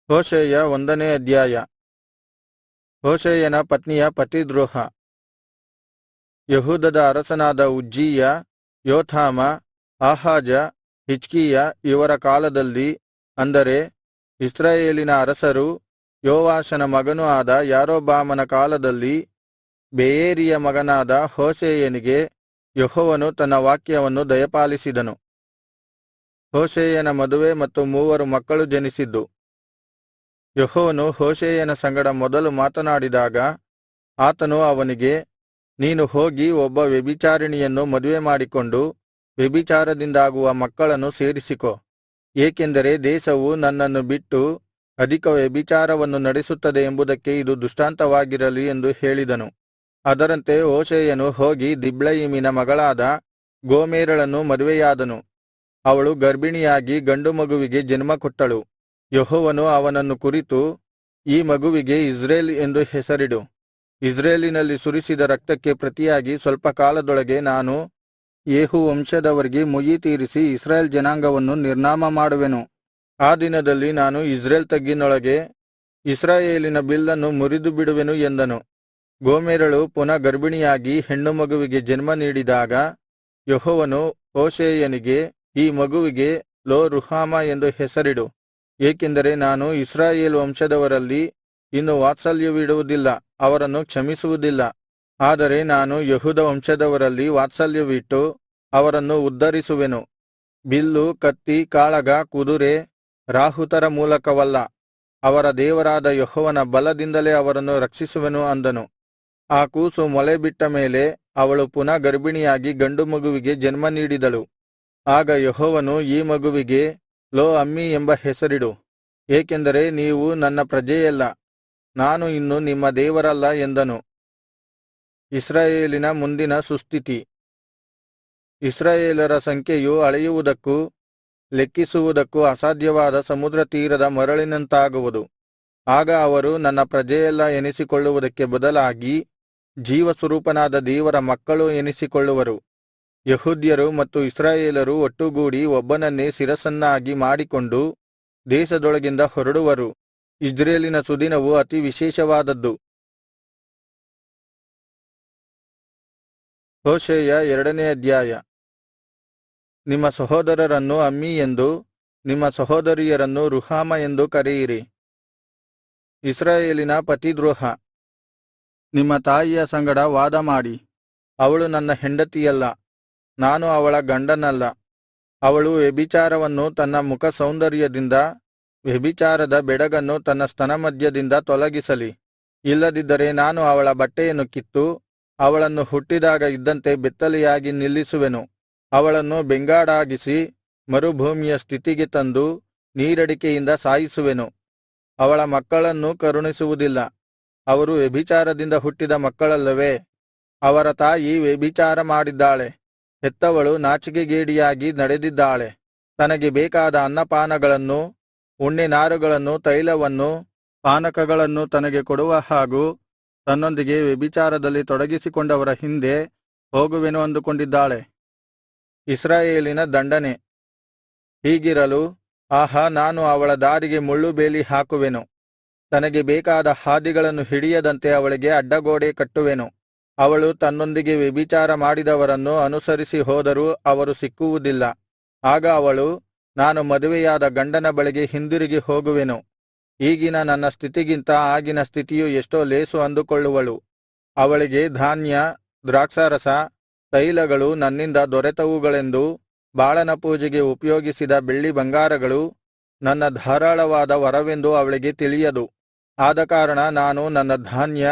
Hoshea 1ನೇ ಅಧ್ಯಾಯ. ಹೋಶೇಯನ ಪತ್ನಿಯ ಪತಿದ್ರೋಹ. ಯೆಹೂದದ ಅರಸನಾದ ಉಜ್ಜೀಯ, ಯೋಥಾಮ, ಆಹಾಜ, ಹಿಜ್ಕೀಯ ಇವರ ಕಾಲದಲ್ಲಿ, ಅಂದರೆ ಇಸ್ರಾಯೇಲಿನ ಅರಸರೂ ಯೋವಾಷನ ಮಗನೂ ಆದ ಯಾರೊಬ್ಬಾಮನ ಕಾಲದಲ್ಲಿ, ಬೆಯೇರಿಯ ಮಗನಾದ ಹೋಶೇಯನಿಗೆ ಯೆಹೋವನು ತನ್ನ ವಾಕ್ಯವನ್ನು ದಯಪಾಲಿಸಿದನು. ಹೋಶೇಯನ ಮದುವೆ ಮತ್ತು 3 ಮಕ್ಕಳು ಜನಿಸಿದ್ದು. ಯೆಹೋವನು ಹೋಶೇಯನ ಸಂಗಡ ಮೊದಲು ಮಾತನಾಡಿದಾಗ ಆತನು ಅವನಿಗೆ, ನೀನು ಹೋಗಿ ಒಬ್ಬ ವ್ಯಭಿಚಾರಿಣಿಯನ್ನು ಮದುವೆ ಮಾಡಿಕೊಂಡು ವ್ಯಭಿಚಾರದಿಂದಾಗುವ ಮಕ್ಕಳನ್ನು ಸೇರಿಸಿಕೋ, ಏಕೆಂದರೆ ದೇಶವು ನನ್ನನ್ನು ಬಿಟ್ಟು ಅಧಿಕ ವ್ಯಭಿಚಾರವನ್ನು ನಡೆಸುತ್ತದೆ ಎಂಬುದಕ್ಕೆ ಇದು ದೃಷ್ಟಾಂತವಾಗಿರಲಿ ಎಂದು ಹೇಳಿದನು. ಅದರಂತೆ ಹೋಶೇಯನು ಹೋಗಿ ದಿಬ್ಲಯಿಮಿನ ಮಗಳಾದ ಗೋಮೆರಳನ್ನು ಮದುವೆಯಾದನು. ಅವಳು ಗರ್ಭಿಣಿಯಾಗಿ ಗಂಡು ಮಗುವಿಗೆ ಜನ್ಮಕೊಟ್ಟಳು. ಯೆಹೋವನು ಅವನನ್ನು ಕುರಿತು, ಈ ಮಗುವಿಗೆ ಇಜ್ರೇಲ್ ಎಂದು ಹೆಸರಿಡು. ಇಜ್ರೇಲಿನಲ್ಲಿ ಸುರಿಸಿದ ರಕ್ತಕ್ಕೆ ಪ್ರತಿಯಾಗಿ ಸ್ವಲ್ಪ ಕಾಲದೊಳಗೆ ನಾನು ಯೇಹೂ ವಂಶದವರಿಗೆ ಮುಯ್ಯಿ ತೀರಿಸಿ ಇಸ್ರಾಯೇಲ್ ಜನಾಂಗವನ್ನು ನಿರ್ನಾಮ ಮಾಡುವೆನು. ಆ ದಿನದಲ್ಲಿ ನಾನು ಇಜ್ರೇಲ್ ತಗ್ಗಿನೊಳಗೆ ಇಸ್ರಾಯೇಲಿನ ಬಿಲ್ಲನ್ನು ಮುರಿದು ಬಿಡುವೆನು ಎಂದನು. ಗೋಮೆರಳು ಪುನಃ ಗರ್ಭಿಣಿಯಾಗಿ ಹೆಣ್ಣು ಮಗುವಿಗೆ ಜನ್ಮ ನೀಡಿದಾಗ ಯೆಹೋವನು ಹೋಶೇಯನಿಗೆ, ಈ ಮಗುವಿಗೆ ಲೋ ರುಹಾಮ ಎಂದು ಹೆಸರಿಡು, ಏಕೆಂದರೆ ನಾನು ಇಸ್ರಾಯೇಲ್ ವಂಶದವರಲ್ಲಿ ಇನ್ನು ವಾತ್ಸಲ್ಯವಿಡುವುದಿಲ್ಲ, ಅವರನ್ನು ಕ್ಷಮಿಸುವುದಿಲ್ಲ. ಆದರೆ ನಾನು ಯೆಹೂದ ವಂಶದವರಲ್ಲಿ ವಾತ್ಸಲ್ಯವಿಟ್ಟು ಅವರನ್ನು ಉದ್ಧರಿಸುವೆನು. ಬಿಲ್ಲು, ಕತ್ತಿ, ಕಾಳಗ, ಕುದುರೆ, ರಾಹುತರ ಮೂಲಕವಲ್ಲ, ಅವರ ದೇವರಾದ ಯೆಹೋವನ ಬಲದಿಂದಲೇ ಅವರನ್ನು ರಕ್ಷಿಸುವೆನು ಅಂದನು. ಆ ಕೂಸು ಮೊಲೆ ಬಿಟ್ಟ ಮೇಲೆ ಅವಳು ಪುನಃ ಗರ್ಭಿಣಿಯಾಗಿ ಗಂಡು ಮಗುವಿಗೆ ಜನ್ಮ ನೀಡಿದಳು. ಆಗ ಯೆಹೋವನು ಈ ಮಗುವಿಗೆ ಲೋ ಅಮ್ಮೀ ಎಂಬ ಹೆಸರಿಡು, ಏಕೆಂದರೆ ನೀವು ನನ್ನ ಪ್ರಜೆಯಲ್ಲ, ನಾನು ಇನ್ನು ನಿಮ್ಮ ದೇವರಲ್ಲ ಎಂದನು. ಇಸ್ರಾಯೇಲಿನ ಮುಂದಿನ ಸುಸ್ಥಿತಿ. ಇಸ್ರಾಯೇಲರ ಸಂಖ್ಯೆಯು ಅಳೆಯುವುದಕ್ಕೂ ಲೆಕ್ಕಿಸುವುದಕ್ಕೂ ಅಸಾಧ್ಯವಾದ ಸಮುದ್ರ ತೀರದ ಮರಳಿನಂತಾಗುವುದು. ಆಗ ಅವರು ನನ್ನ ಪ್ರಜೆಯಲ್ಲ ಎನಿಸಿಕೊಳ್ಳುವುದಕ್ಕೆ ಬದಲಾಗಿ ಜೀವಸ್ವರೂಪನಾದ ದೇವರ ಮಕ್ಕಳು ಎನಿಸಿಕೊಳ್ಳುವರು. ಯೆಹೂದ್ಯರು ಮತ್ತು ಇಸ್ರಾಯೇಲರು ಒಟ್ಟುಗೂಡಿ ಒಬ್ಬನನ್ನೇ ಶಿರಸ್ಸನ್ನಾಗಿ ಮಾಡಿಕೊಂಡು ದೇಶದೊಳಗಿಂದ ಹೊರಡುವರು. ಇಜ್ರೇಲಿನ ಸುದಿನವು ಅತಿ ವಿಶೇಷವಾದದ್ದು. ಹೋಶೇಯ 2ನೇ ಅಧ್ಯಾಯ. ನಿಮ್ಮ ಸಹೋದರರನ್ನು ಅಮ್ಮೀ ಎಂದು, ನಿಮ್ಮ ಸಹೋದರಿಯರನ್ನು ರುಹಾಮ ಎಂದು ಕರೆಯಿರಿ. ಇಸ್ರಾಯೇಲಿನ ಪತಿದ್ರೋಹ. ನಿಮ್ಮ ತಾಯಿಯ ಸಂಗಡ ವಾದಮಾಡಿ, ಅವಳು ನನ್ನ ಹೆಂಡತಿಯಲ್ಲ, ನಾನು ಅವಳ ಗಂಡನಲ್ಲ. ಅವಳು ವ್ಯಭಿಚಾರವನ್ನು ತನ್ನ ಮುಖ ಸೌಂದರ್ಯದಿಂದ, ವ್ಯಭಿಚಾರದ ಬೆಡಗನ್ನು ತನ್ನ ಸ್ತನಮಧ್ಯದಿಂದ ತೊಲಗಿಸಲಿ. ಇಲ್ಲದಿದ್ದರೆ ನಾನು ಅವಳ ಬಟ್ಟೆಯನ್ನು ಕಿತ್ತು ಅವಳನ್ನು ಹುಟ್ಟಿದಾಗ ಇದ್ದಂತೆ ಬೆತ್ತಲೆಯಾಗಿ ನಿಲ್ಲಿಸುವೆನು. ಅವಳನ್ನು ಬೆಂಗಾಡಾಗಿಸಿ ಮರುಭೂಮಿಯ ಸ್ಥಿತಿಗೆ ತಂದು ನೀರಡಿಕೆಯಿಂದ ಸಾಯಿಸುವೆನು. ಅವಳ ಮಕ್ಕಳನ್ನೂ ಕರುಣಿಸುವುದಿಲ್ಲ. ಅವರು ವ್ಯಭಿಚಾರದಿಂದ ಹುಟ್ಟಿದ ಮಕ್ಕಳಲ್ಲವೇ? ಅವರ ತಾಯಿ ವ್ಯಭಿಚಾರ ಮಾಡಿದ್ದಾಳೆ, ಹೆತ್ತವಳು ನಾಚಿಕೆಗೇಡಿಯಾಗಿ ನಡೆದಿದ್ದಾಳೆ. ತನಗೆ ಬೇಕಾದ ಅನ್ನಪಾನಗಳನ್ನು, ಉಣ್ಣೆ ನಾರುಗಳನ್ನು, ತೈಲವನ್ನು, ಪಾನಕಗಳನ್ನು ತನಗೆ ಕೊಡುವ ಹಾಗೂ ತನ್ನೊಂದಿಗೆ ವ್ಯಭಿಚಾರದಲ್ಲಿ ತೊಡಗಿಸಿಕೊಂಡವರ ಹಿಂದೆ ಹೋಗುವೆನು ಅಂದುಕೊಂಡಿದ್ದಾಳೆ. ಇಸ್ರಾಯೇಲಿನ ದಂಡನೆ. ಹೀಗಿರಲು, ಆಹಾ, ನಾನು ಅವಳ ದಾರಿಗೆ ಮುಳ್ಳುಬೇಲಿ ಹಾಕುವೆನು. ತನಗೆ ಬೇಕಾದ ಹಾದಿಗಳನ್ನು ಹಿಡಿಯದಂತೆ ಅವಳಿಗೆ ಅಡ್ಡಗೋಡೆ ಕಟ್ಟುವೆನು. ಅವಳು ತನ್ನೊಂದಿಗೆ ವ್ಯಭಿಚಾರ ಮಾಡಿದವರನ್ನು ಅನುಸರಿಸಿ ಹೋದರೂ ಅವರು ಸಿಕ್ಕುವುದಿಲ್ಲ. ಆಗ ಅವಳು, ನಾನು ಮದುವೆಯಾದ ಗಂಡನ ಬಳಿಗೆ ಹಿಂದಿರುಗಿ ಹೋಗುವೆನು, ಈಗಿನ ನನ್ನ ಸ್ಥಿತಿಗಿಂತ ಆಗಿನ ಸ್ಥಿತಿಯು ಎಷ್ಟೋ ಲೇಸು ಅಂದುಕೊಳ್ಳುವಳು. ಅವಳಿಗೆ ಧಾನ್ಯ, ದ್ರಾಕ್ಷಾರಸ, ತೈಲಗಳು ನನ್ನಿಂದ ದೊರೆತವುಗಳೆಂದೂ, ಬಾಳನ ಪೂಜೆಗೆ ಉಪಯೋಗಿಸಿದ ಬೆಳ್ಳಿ ಬಂಗಾರಗಳು ನನ್ನ ಧಾರಾಳವಾದ ವರವೆಂದೂ ಅವಳಿಗೆ ತಿಳಿಯದು. ಆದಕಾರಣ ನಾನು ನನ್ನ ಧಾನ್ಯ,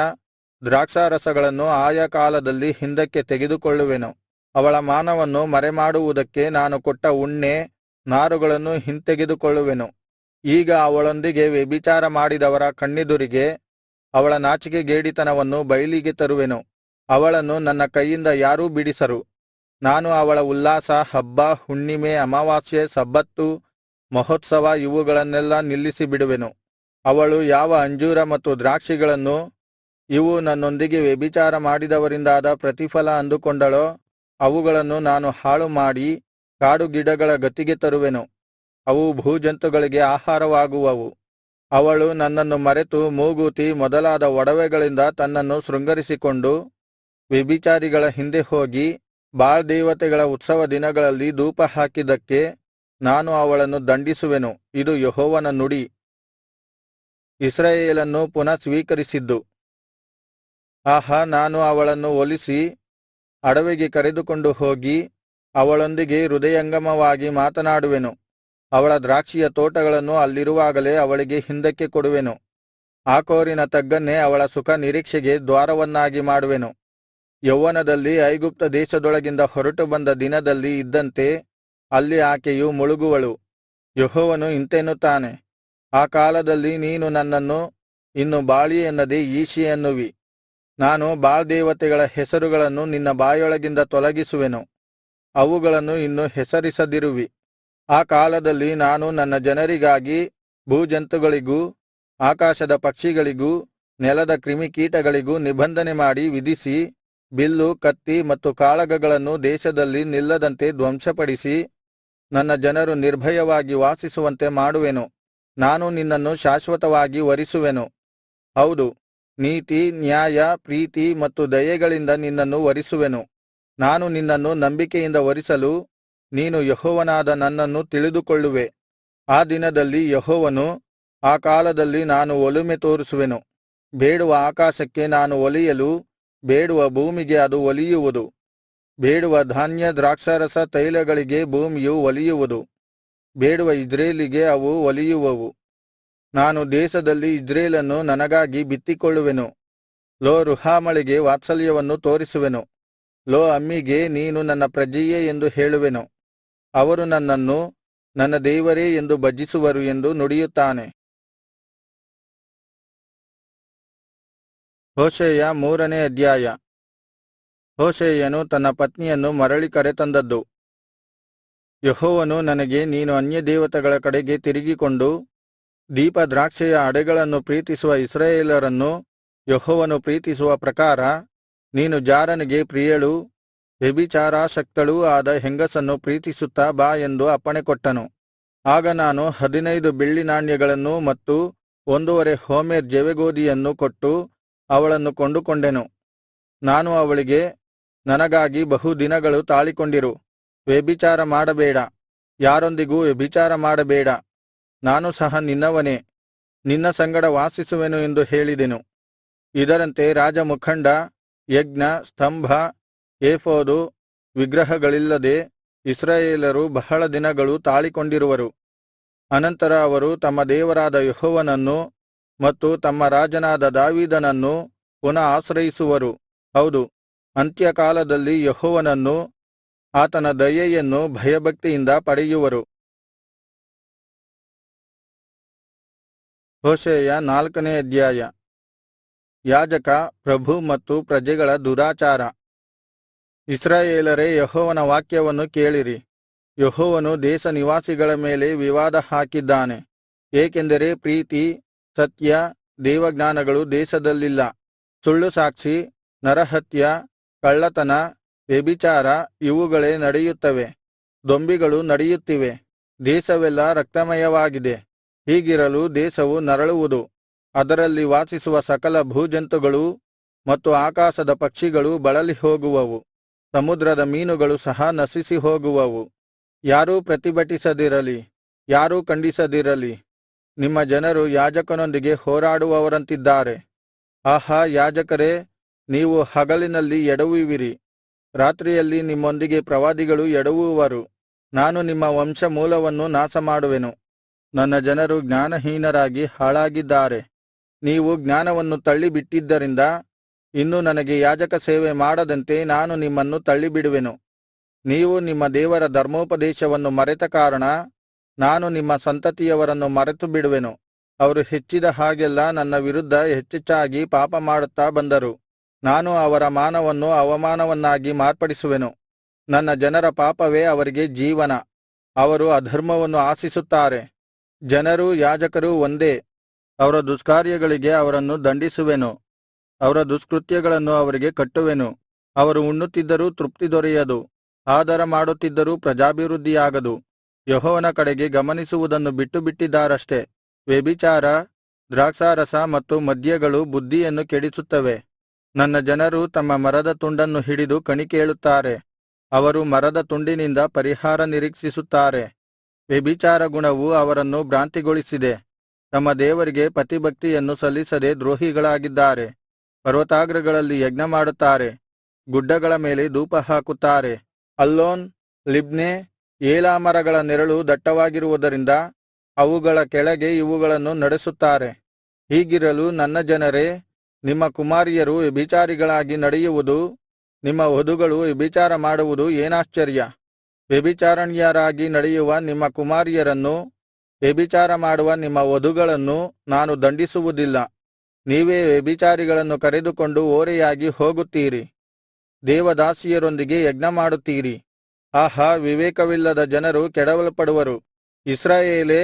ದ್ರಾಕ್ಷಾರಸಗಳನ್ನು ಆಯಾ ಕಾಲದಲ್ಲಿ ಹಿಂದಕ್ಕೆ ತೆಗೆದುಕೊಳ್ಳುವೆನು. ಅವಳ ಮಾನವನ್ನು ಮರೆಮಾಡುವುದಕ್ಕೆ ನಾನು ಕೊಟ್ಟ ಉಣ್ಣೆ, ನಾರುಗಳನ್ನು ಹಿಂತೆಗೆದುಕೊಳ್ಳುವೆನು. ಈಗ ಅವಳೊಂದಿಗೆ ವ್ಯಭಿಚಾರ ಮಾಡಿದವರ ಕಣ್ಣೆದುರಿಗೆ ಅವಳ ನಾಚಿಕೆಗೇಡಿತನವನ್ನು ಬಯಲಿಗೆ ತರುವೆನು. ಅವಳನ್ನು ನನ್ನ ಕೈಯಿಂದ ಯಾರೂ ಬಿಡಿಸರು. ನಾನು ಅವಳ ಉಲ್ಲಾಸ, ಹಬ್ಬ, ಹುಣ್ಣಿಮೆ, ಅಮಾವಾಸ್ಯೆ, ಸಬ್ಬತ್ತು, ಮಹೋತ್ಸವ ಇವುಗಳನ್ನೆಲ್ಲಾ ನಿಲ್ಲಿಸಿ ಬಿಡುವೆನು. ಅವಳು ಯಾವ ಅಂಜೂರ ಮತ್ತು ದ್ರಾಕ್ಷಿಗಳನ್ನು, ಇವು ನನ್ನೊಂದಿಗೆ ವ್ಯಭಿಚಾರ ಮಾಡಿದವರಿಂದಾದ ಪ್ರತಿಫಲ ಅಂದುಕೊಂಡಳೋ, ಅವುಗಳನ್ನು ನಾನು ಹಾಳು ಮಾಡಿ ಕಾಡು ಗಿಡಗಳ ಗತಿಗೆ ತರುವೆನು. ಅವು ಭೂಜಂತುಗಳಿಗೆ ಆಹಾರವಾಗುವವು. ಅವಳು ನನ್ನನ್ನು ಮರೆತು ಮೂಗುತಿ ಮೊದಲಾದ ಒಡವೆಗಳಿಂದ ತನ್ನನ್ನು ಶೃಂಗರಿಸಿಕೊಂಡು ವ್ಯಭಿಚಾರಿಗಳ ಹಿಂದೆ ಹೋಗಿ ಬಾಳ್ ದೇವತೆಗಳ ಉತ್ಸವ ದಿನಗಳಲ್ಲಿ ಧೂಪ ಹಾಕಿದ್ದಕ್ಕೆ ನಾನು ಅವಳನ್ನು ದಂಡಿಸುವೆನು. ಇದು ಯೆಹೋವನ ನುಡಿ. ಇಸ್ರಾಯೇಲನ್ನು ಪುನಃ ಸ್ವೀಕರಿಸಿದ್ದು. ಆಹಾ, ನಾನು ಅವಳನ್ನು ಒಲಿಸಿ ಅಡವಿಗೆ ಕರೆದುಕೊಂಡು ಹೋಗಿ ಅವಳೊಂದಿಗೆ ಹೃದಯಂಗಮವಾಗಿ ಮಾತನಾಡುವೆನು. ಅವಳ ದ್ರಾಕ್ಷಿಯ ತೋಟಗಳನ್ನು ಅಲ್ಲಿರುವಾಗಲೇ ಅವಳಿಗೆ ಹಿಂದಕ್ಕೆ ಕೊಡುವೆನು. ಆಕೋರಿನ ತಗ್ಗನ್ನೇ ಅವಳ ಸುಖ ನಿರೀಕ್ಷೆಗೆ ದ್ವಾರವನ್ನಾಗಿ ಮಾಡುವೆನು. ಯೌವನದಲ್ಲಿ ಐಗುಪ್ತ ದೇಶದೊಳಗಿಂದ ಹೊರಟು ಬಂದ ದಿನದಲ್ಲಿ ಇದ್ದಂತೆ ಅಲ್ಲಿ ಆಕೆಯು ಮುಳುಗುವಳು. ಯೆಹೋವನು ಇಂತೆನ್ನುತ್ತಾನೆ, ಆ ಕಾಲದಲ್ಲಿ ನೀನು ನನ್ನನ್ನು ಇನ್ನು ಬಾಳಿ ಎನ್ನದೆ ಈಶಿ ಅನ್ನುವಿ. ನಾನು ಬಾಳ್ ದೇವತೆಗಳ ಹೆಸರುಗಳನ್ನು ನಿನ್ನ ಬಾಯೊಳಗಿಂದ ತೊಲಗಿಸುವೆನು. ಅವುಗಳನ್ನು ಇನ್ನು ಹೆಸರಿಸದಿರುವಿ. ಆ ಕಾಲದಲ್ಲಿ ನಾನು ನನ್ನ ಜನರಿಗಾಗಿ ಭೂಜಂತುಗಳಿಗೂ ಆಕಾಶದ ಪಕ್ಷಿಗಳಿಗೂ ನೆಲದ ಕ್ರಿಮಿಕೀಟಗಳಿಗೂ ನಿಬಂಧನೆ ಮಾಡಿ ವಿಧಿಸಿ, ಬಿಲ್ಲು, ಕತ್ತಿ ಮತ್ತು ಕಾಳಗಗಳನ್ನು ದೇಶದಲ್ಲಿ ನಿಲ್ಲದಂತೆ ಧ್ವಂಸಪಡಿಸಿ, ನನ್ನ ಜನರು ನಿರ್ಭಯವಾಗಿ ವಾಸಿಸುವಂತೆ ಮಾಡುವೆನು. ನಾನು ನಿನ್ನನ್ನು ಶಾಶ್ವತವಾಗಿ ವರಿಸುವೆನು. ಹೌದು, ನೀತಿ, ನ್ಯಾಯ, ಪ್ರೀತಿ ಮತ್ತು ದಯೆಗಳಿಂದ ನಿನ್ನನ್ನು ವರಿಸುವೆನು. ನಾನು ನಿನ್ನನ್ನು ನಂಬಿಕೆಯಿಂದ ವರಿಸಲು ನೀನು ಯೆಹೋವನಾದ ನನ್ನನ್ನು ತಿಳಿದುಕೊಳ್ಳುವೆ. ಆ ದಿನದಲ್ಲಿ ಯೆಹೋವನು, ಆ ಕಾಲದಲ್ಲಿ ನಾನು ಒಲುಮೆ ತೋರಿಸುವೆನು. ಬೇಡುವ ಆಕಾಶಕ್ಕೆ ನಾನು ಒಲಿಯಲು, ಬೇಡುವ ಭೂಮಿಗೆ ಅದು ಒಲಿಯುವುದು. ಬೇಡುವ ಧಾನ್ಯ, ದ್ರಾಕ್ಷಾರಸ, ತೈಲಗಳಿಗೆ ಭೂಮಿಯು ಒಲಿಯುವುದು. ಬೇಡುವ ಇಜ್ರೇಲಿಗೆ ಅವು ಒಲಿಯುವವು. ನಾನು ದೇಶದಲ್ಲಿ ಇಜ್ರೇಲನ್ನು ನನಗಾಗಿ ಬಿತ್ತಿಕೊಳ್ಳುವೆನು. ಲೋ ರುಹಾಮಳಿಗೆ ವಾತ್ಸಲ್ಯವನ್ನು ತೋರಿಸುವೆನು. ಲೋ ಅಮ್ಮಿಗೆ, ನೀನು ನನ್ನ ಪ್ರಜೆಯೇ ಎಂದು ಹೇಳುವೆನು. ಅವರು ನನ್ನನ್ನು ನನ್ನ ದೇವರೇ ಎಂದು ಭಜಿಸುವರು ಎಂದು ನುಡಿಯುತ್ತಾನೆ. ಹೋಶೇಯ 3ನೇ ಅಧ್ಯಾಯ. ಹೋಶೇಯನು ತನ್ನ ಪತ್ನಿಯನ್ನು ಮರಳಿ ಕರೆತಂದದ್ದು. ಯೆಹೋವನು ನನಗೆ, ನೀನು ಅನ್ಯದೇವತೆಗಳ ಕಡೆಗೆ ತಿರುಗಿಕೊಂಡು ದೀಪದ್ರಾಕ್ಷೆಯ ಅಡೆಗಳನ್ನು ಪ್ರೀತಿಸುವ ಇಸ್ರಾಯೇಲರನ್ನು ಯೆಹೋವನು ಪ್ರೀತಿಸುವ ಪ್ರಕಾರ ನೀನು ಜಾರನಿಗೆ ಪ್ರಿಯಳೂ ವ್ಯಭಿಚಾರಾಸಕ್ತಳೂ ಆದ ಹೆಂಗಸನ್ನು ಪ್ರೀತಿಸುತ್ತಾ ಬಾ ಎಂದು ಅಪ್ಪಣೆಕೊಟ್ಟನು. ಆಗ ನಾನು 15 ಬೆಳ್ಳಿ ನಾಣ್ಯಗಳನ್ನೂ ಮತ್ತು 1.5 ಹೋಮೆರ್ ಜವೆಗೋದಿಯನ್ನು ಕೊಟ್ಟು ಅವಳನ್ನು ಕೊಂಡುಕೊಂಡೆನು. ನಾನು ಅವಳಿಗೆ, ನನಗಾಗಿ ಬಹು ದಿನಗಳು ತಾಳಿಕೊಂಡಿರು. ವ್ಯಭಿಚಾರ ಮಾಡಬೇಡ, ಯಾರೊಂದಿಗೂ ವ್ಯಭಿಚಾರ ಮಾಡಬೇಡ. ನಾನು ಸಹ ನಿನ್ನವನೇ, ನಿನ್ನ ಸಂಗಡ ವಾಸಿಸುವೆನು ಎಂದು ಹೇಳಿದೆನು. ಇದರಂತೆ ರಾಜಮುಖಂಡ, ಯಜ್ಞ, ಸ್ತಂಭ, ಏಫೋದು, ವಿಗ್ರಹಗಳಿಲ್ಲದೆ ಇಸ್ರಾಯೇಲರು ಬಹಳ ದಿನಗಳು ತಾಳಿಕೊಂಡಿರುವರು. ಅನಂತರ ಅವರು ತಮ್ಮ ದೇವರಾದ ಯೆಹೋವನನ್ನು ಮತ್ತು ತಮ್ಮ ರಾಜನಾದ ದಾವೀದನನ್ನು ಪುನಃ ಆಶ್ರಯಿಸುವರು. ಹೌದು, ಅಂತ್ಯಕಾಲದಲ್ಲಿ ಯೆಹೋವನನ್ನು, ಆತನ ದಯೆಯನ್ನು ಭಯಭಕ್ತಿಯಿಂದ ಪಡೆಯುವರು. ಹೋಶೇಯ 4ನೇ ಅಧ್ಯಾಯ. ಯಾಜಕ, ಪ್ರಭು ಮತ್ತು ಪ್ರಜೆಗಳ ದುರಾಚಾರ. ಇಸ್ರಾಯೇಲರೇ, ಯೆಹೋವನ ವಾಕ್ಯವನ್ನು ಕೇಳಿರಿ. ಯೆಹೋವನು ದೇಶ ನಿವಾಸಿಗಳ ಮೇಲೆ ವಿವಾದ ಹಾಕಿದ್ದಾನೆ. ಏಕೆಂದರೆ ಪ್ರೀತಿ, ಸತ್ಯ, ದೇವಜ್ಞಾನಗಳು ದೇಶದಲ್ಲಿಲ್ಲ. ಸುಳ್ಳು ಸಾಕ್ಷಿ, ನರಹತ್ಯ, ಕಳ್ಳತನ, ವ್ಯಭಿಚಾರ ಇವುಗಳೇ ನಡೆಯುತ್ತವೆ. ದೊಂಬಿಗಳು ನಡೆಯುತ್ತಿವೆ. ದೇಶವೆಲ್ಲಾ ರಕ್ತಮಯವಾಗಿದೆ. ಹೀಗಿರಲು ದೇಶವು ನರಳುವುದು. ಅದರಲ್ಲಿ ವಾಸಿಸುವ ಸಕಲ ಭೂಜಂತುಗಳೂ ಮತ್ತು ಆಕಾಶದ ಪಕ್ಷಿಗಳೂ ಬಳಲಿ ಹೋಗುವವು. ಸಮುದ್ರದ ಮೀನುಗಳು ಸಹ ನಶಿಸಿ ಹೋಗುವವು. ಯಾರೂ ಪ್ರತಿಭಟಿಸದಿರಲಿ, ಯಾರೂ ಖಂಡಿಸದಿರಲಿ. ನಿಮ್ಮ ಜನರು ಯಾಜಕನೊಂದಿಗೆ ಹೋರಾಡುವವರಂತಿದ್ದಾರೆ. ಆಹಾ, ಯಾಜಕರೇ, ನೀವು ಹಗಲಿನಲ್ಲಿ ಎಡವುವಿರಿ, ರಾತ್ರಿಯಲ್ಲಿ ನಿಮ್ಮೊಂದಿಗೆ ಪ್ರವಾದಿಗಳು ಎಡವುವರು. ನಾನು ನಿಮ್ಮ ವಂಶಮೂಲವನ್ನು ನಾಶಮಾಡುವೆನು. ನನ್ನ ಜನರು ಜ್ಞಾನಹೀನರಾಗಿ ಹಾಳಾಗಿದ್ದಾರೆ. ನೀವು ಜ್ಞಾನವನ್ನು ತಳ್ಳಿಬಿಟ್ಟಿದ್ದರಿಂದ ಇನ್ನು ನನಗೆ ಯಾಜಕ ಸೇವೆ ಮಾಡದಂತೆ ನಾನು ನಿಮ್ಮನ್ನು ತಳ್ಳಿಬಿಡುವೆನು. ನೀವು ನಿಮ್ಮ ದೇವರ ಧರ್ಮೋಪದೇಶವನ್ನು ಮರೆತ ಕಾರಣ ನಾನು ನಿಮ್ಮ ಸಂತತಿಯವರನ್ನು ಮರೆತು ಬಿಡುವೆನು. ಅವರು ಹೆಚ್ಚಿದ ಹಾಗೆಲ್ಲಾ ನನ್ನ ವಿರುದ್ಧ ಹೆಚ್ಚೆಚ್ಚಾಗಿ ಪಾಪ ಮಾಡುತ್ತಾ ಬಂದರು. ನಾನು ಅವರ ಮಾನವನ್ನು ಅವಮಾನವನ್ನಾಗಿ ಮಾರ್ಪಡಿಸುವೆನು. ನನ್ನ ಜನರ ಪಾಪವೇ ಅವರಿಗೆ ಜೀವನ. ಅವರು ಅಧರ್ಮವನ್ನು ಆಶಿಸುತ್ತಾರೆ. ಜನರೂ ಯಾಜಕರೂ ಒಂದೇ. ಅವರ ದುಷ್ಕಾರ್ಯಗಳಿಗೆ ಅವರನ್ನು ದಂಡಿಸುವೆನು. ಅವರ ದುಷ್ಕೃತ್ಯಗಳನ್ನು ಅವರಿಗೆ ಕಟ್ಟುವೆನು. ಅವರು ಉಣ್ಣುತ್ತಿದ್ದರೂ ತೃಪ್ತಿ ದೊರೆಯದು, ಆದರ ಮಾಡುತ್ತಿದ್ದರೂ ಪ್ರಜಾಭಿವೃದ್ಧಿಯಾಗದು. ಯೆಹೋವನ ಕಡೆಗೆ ಗಮನಿಸುವುದನ್ನು ಬಿಟ್ಟುಬಿಟ್ಟಿದ್ದಾರಷ್ಟೆ. ವ್ಯಭಿಚಾರ, ದ್ರಾಕ್ಷಾರಸ ಮತ್ತು ಮದ್ಯಗಳು ಬುದ್ಧಿಯನ್ನು ಕೆಡಿಸುತ್ತವೆ. ನನ್ನ ಜನರು ತಮ್ಮ ಮರದ ತುಂಡನ್ನು ಹಿಡಿದು ಕಣಿ ಕೇಳುತ್ತಾರೆ. ಅವರು ಮರದ ತುಂಡಿನಿಂದ ಪರಿಹಾರ ನಿರೀಕ್ಷಿಸುತ್ತಾರೆ. ವ್ಯಭಿಚಾರ ಗುಣವು ಅವರನ್ನು ಭ್ರಾಂತಿಗೊಳಿಸಿದೆ. ತಮ್ಮ ದೇವರಿಗೆ ಪತಿಭಕ್ತಿಯನ್ನು ಸಲ್ಲಿಸದೆ ದ್ರೋಹಿಗಳಾಗಿದ್ದಾರೆ. ಪರ್ವತಾಗ್ರಗಳಲ್ಲಿ ಯಜ್ಞಮಾಡುತ್ತಾರೆ, ಗುಡ್ಡಗಳ ಮೇಲೆ ಧೂಪಹಾಕುತ್ತಾರೆ. ಅಲ್ಲೋನ್, ಲಿಬ್ನೆ, ಏಲಾ ಮರಗಳ ನೆರಳು ದಟ್ಟವಾಗಿರುವುದರಿಂದ ಅವುಗಳ ಕೆಳಗೆ ಇವುಗಳನ್ನು ನಡೆಸುತ್ತಾರೆ. ಹೀಗಿರಲು ನನ್ನ ಜನರೇ, ನಿಮ್ಮ ಕುಮಾರಿಯರು ವ್ಯಭಿಚಾರಿಗಳಾಗಿ ನಡೆಯುವುದು, ನಿಮ್ಮ ವಧುಗಳು ವ್ಯಭಿಚಾರ ಮಾಡುವುದು ಏನಾಶ್ಚರ್ಯ! ವ್ಯಭಿಚಾರಣ್ಯರಾಗಿ ನಡೆಯುವ ನಿಮ್ಮ ಕುಮಾರಿಯರನ್ನು, ವ್ಯಭಿಚಾರ ಮಾಡುವ ನಿಮ್ಮ ವಧುಗಳನ್ನು ನಾನು ದಂಡಿಸುವುದಿಲ್ಲ. ನೀವೇ ವ್ಯಭಿಚಾರಿಗಳನ್ನು ಕರೆದುಕೊಂಡು ಓರೆಯಾಗಿ ಹೋಗುತ್ತೀರಿ. ದೇವದಾಸಿಯರೊಂದಿಗೆ ಯಜ್ಞಮಾಡುತ್ತೀರಿ. ಆಹಾ, ವಿವೇಕವಿಲ್ಲದ ಜನರು ಕೆಡವಲ್ಪಡುವರು. ಇಸ್ರಾಯೇಲೇ,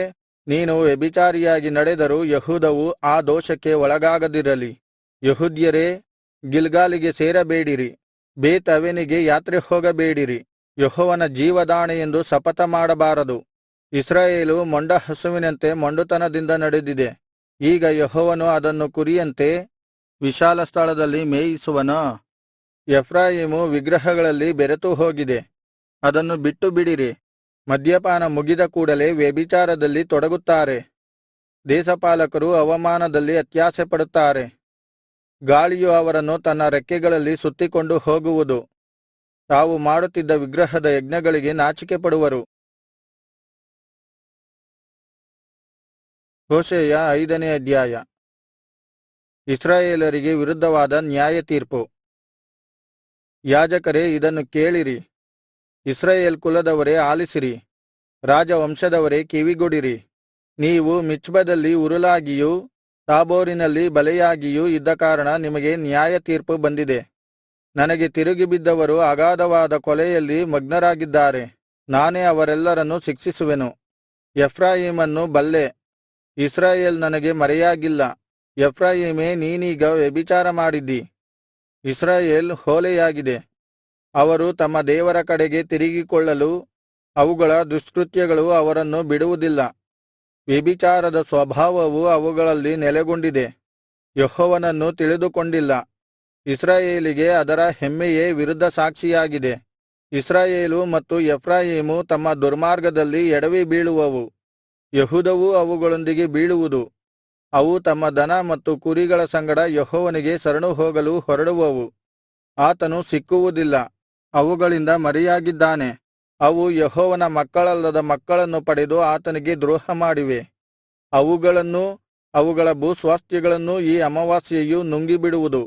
ನೀನು ವ್ಯಭಿಚಾರಿಯಾಗಿ ನಡೆದರೂ ಯೆಹೂದವು ಆ ದೋಷಕ್ಕೆ ಒಳಗಾಗದಿರಲಿ. ಯೆಹೂದ್ಯರೇ, ಗಿಲ್ಗಾಲಿಗೆ ಸೇರಬೇಡಿರಿ, ಬೇತ್ ಅವೆನಿಗೆ ಯಾತ್ರೆ ಹೋಗಬೇಡಿರಿ. ಯೆಹೋವನ ಜೀವದಾಣೆಯೆಂದು ಶಪಥ ಮಾಡಬಾರದು. ಇಸ್ರಾಯೇಲು ಮೊಂಡ ಹಸುವಿನಂತೆ ಮೊಂಡುತನದಿಂದ ನಡೆದಿದೆ. ಈಗ ಯೆಹೋವನು ಅದನ್ನು ಕುರಿಯಂತೆ ವಿಶಾಲ ಸ್ಥಳದಲ್ಲಿ ಮೇಯಿಸುವನೋ? ಎಫ್ರಾಯೀಮು ವಿಗ್ರಹಗಳಲ್ಲಿ ಬೆರೆತು ಹೋಗಿದೆ, ಅದನ್ನು ಬಿಟ್ಟು ಬಿಡಿರಿ. ಮದ್ಯಪಾನ ಮುಗಿದ ಕೂಡಲೆ ವ್ಯಭಿಚಾರದಲ್ಲಿ ತೊಡಗುತ್ತಾರೆ. ದೇಶಪಾಲಕರು ಅವಮಾನದಲ್ಲಿ ಅತ್ಯಾಸೆಪಡುತ್ತಾರೆ. ಗಾಳಿಯು ಅವರನ್ನು ತನ್ನ ರೆಕ್ಕೆಗಳಲ್ಲಿ ಸುತ್ತಿಕೊಂಡು ಹೋಗುವುದು. ತಾವು ಮಾಡುತ್ತಿದ್ದ ವಿಗ್ರಹದ ಯಜ್ಞಗಳಿಗೆ ನಾಚಿಕೆಪಡುವರು. ಹೋಶೇಯ 5ನೇ ಅಧ್ಯಾಯ. ಇಸ್ರಾಯೇಲರಿಗೆ ವಿರುದ್ಧವಾದ ನ್ಯಾಯತೀರ್ಪು. ಯಾಜಕರೇ, ಇದನ್ನು ಕೇಳಿರಿ. ಇಸ್ರಾಯೇಲ್ ಕುಲದವರೇ, ಆಲಿಸಿರಿ. ರಾಜವಂಶದವರೇ, ಕಿವಿಗೊಡಿರಿ. ನೀವು ಮಿಚ್ಪದಲ್ಲಿ ಉರುಲಾಗಿಯೂ ತಾಬೋರಿನಲ್ಲಿ ಬಲೆಯಾಗಿಯೂ ಇದ್ದ ಕಾರಣ ನಿಮಗೆ ನ್ಯಾಯತೀರ್ಪು ಬಂದಿದೆ. ನನಗೆ ತಿರುಗಿ ಬಿದ್ದವರು ಅಗಾಧವಾದ ಕೊಲೆಯಲ್ಲಿ ಮಗ್ನರಾಗಿದ್ದಾರೆ. ನಾನೇ ಅವರೆಲ್ಲರನ್ನೂ ಶಿಕ್ಷಿಸುವೆನು. ಎಫ್ರಾಯೀಮನ್ನು ಬಲ್ಲೆ, ಇಸ್ರಾಯೇಲ್ ನನಗೆ ಮರೆಯಾಗಿಲ್ಲ. ಎಫ್ರಾಯೀಮೇ, ನೀನೀಗ ವ್ಯಭಿಚಾರ ಮಾಡಿದ್ದಿ. ಇಸ್ರಾಯೇಲ್ ಹೊಲೆಯಾಗಿದೆ. ಅವರು ತಮ್ಮ ದೇವರ ಕಡೆಗೆ ತಿರುಗಿಕೊಳ್ಳಲು ಅವುಗಳ ದುಷ್ಕೃತ್ಯಗಳು ಅವರನ್ನು ಬಿಡುವುದಿಲ್ಲ. ವ್ಯಭಿಚಾರದ ಸ್ವಭಾವವು ಅವುಗಳಲ್ಲಿ ನೆಲೆಗೊಂಡಿದೆ. ಯೆಹೋವನನ್ನು ತಿಳಿದುಕೊಂಡಿಲ್ಲ. ಇಸ್ರಾಯೇಲಿಗೆ ಅದರ ಹೆಮ್ಮೆಯೇ ವಿರುದ್ಧ ಸಾಕ್ಷಿಯಾಗಿದೆ. ಇಸ್ರಾಯೇಲು ಮತ್ತು ಎಫ್ರಾಯೀಮು ತಮ್ಮ ದುರ್ಮಾರ್ಗದಲ್ಲಿ ಎಡವಿ ಬೀಳುವವು. ಯೆಹೂದವೂ ಅವುಗಳೊಂದಿಗೆ ಬೀಳುವುದು. ಅವು ತಮ್ಮ ದನ ಮತ್ತು ಕುರಿಗಳ ಸಂಗಡ ಯೆಹೋವನಿಗೆ ಶರಣು ಹೋಗಲು ಹೊರಡುವವು. ಆತನು ಸಿಕ್ಕುವುದಿಲ್ಲ, ಅವುಗಳಿಂದ ಮರೆಯಾಗಿದ್ದಾನೆ. ಅವು ಯೆಹೋವನ ಮಕ್ಕಳಲ್ಲದ ಮಕ್ಕಳನ್ನು ಪಡೆದು ಆತನಿಗೆ ದ್ರೋಹ ಮಾಡಿವೆ. ಅವುಗಳನ್ನೂ ಅವುಗಳ ಭೂಸ್ವಾಸ್ಥ್ಯಗಳನ್ನೂ ಈ ಅಮಾವಾಸ್ಯೆಯು ನುಂಗಿಬಿಡುವುದು.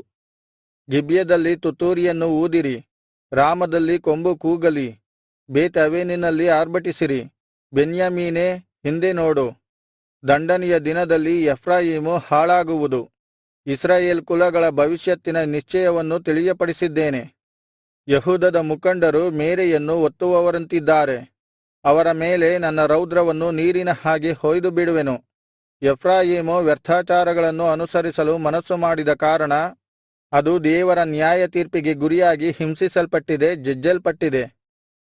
ಗಿಬ್ಯದಲ್ಲಿ ತುತ್ತೂರಿಯನ್ನು ಊದಿರಿ, ರಾಮದಲ್ಲಿ ಕೊಂಬು ಕೂಗಲಿ, ಬೇತ್ ಅವೆನಿನಲ್ಲಿ ಆರ್ಭಟಿಸಿರಿ. ಬೆನ್ಯಾಮೀನೇ, ಹಿಂದೆ ನೋಡು. ದಂಡನೆಯ ದಿನದಲ್ಲಿ ಎಫ್ರಾಯೀಮು ಹಾಳಾಗುವುದು. ಇಸ್ರಾಯೇಲ್ ಕುಲಗಳ ಭವಿಷ್ಯತ್ತಿನ ನಿಶ್ಚಯವನ್ನು ತಿಳಿಯಪಡಿಸಿದ್ದೇನೆ. ಯೆಹೂದದ ಮುಖಂಡರು ಮೇರೆಯನ್ನು ಒತ್ತುವವರಂತಿದ್ದಾರೆ. ಅವರ ಮೇಲೆ ನನ್ನ ರೌದ್ರವನ್ನು ನೀರಿನ ಹಾಗೆ ಹೊಯ್ದು ಬಿಡುವೆನು. ಎಫ್ರಾಯೀಮು ವ್ಯರ್ಥಾಚಾರಗಳನ್ನು ಅನುಸರಿಸಲು ಮನಸ್ಸು ಮಾಡಿದ ಕಾರಣ ಅದು ದೇವರ ನ್ಯಾಯತೀರ್ಪಿಗೆ ಗುರಿಯಾಗಿ ಹಿಂಸಿಸಲ್ಪಟ್ಟಿದೆ, ಜಜ್ಜಲ್ಪಟ್ಟಿದೆ.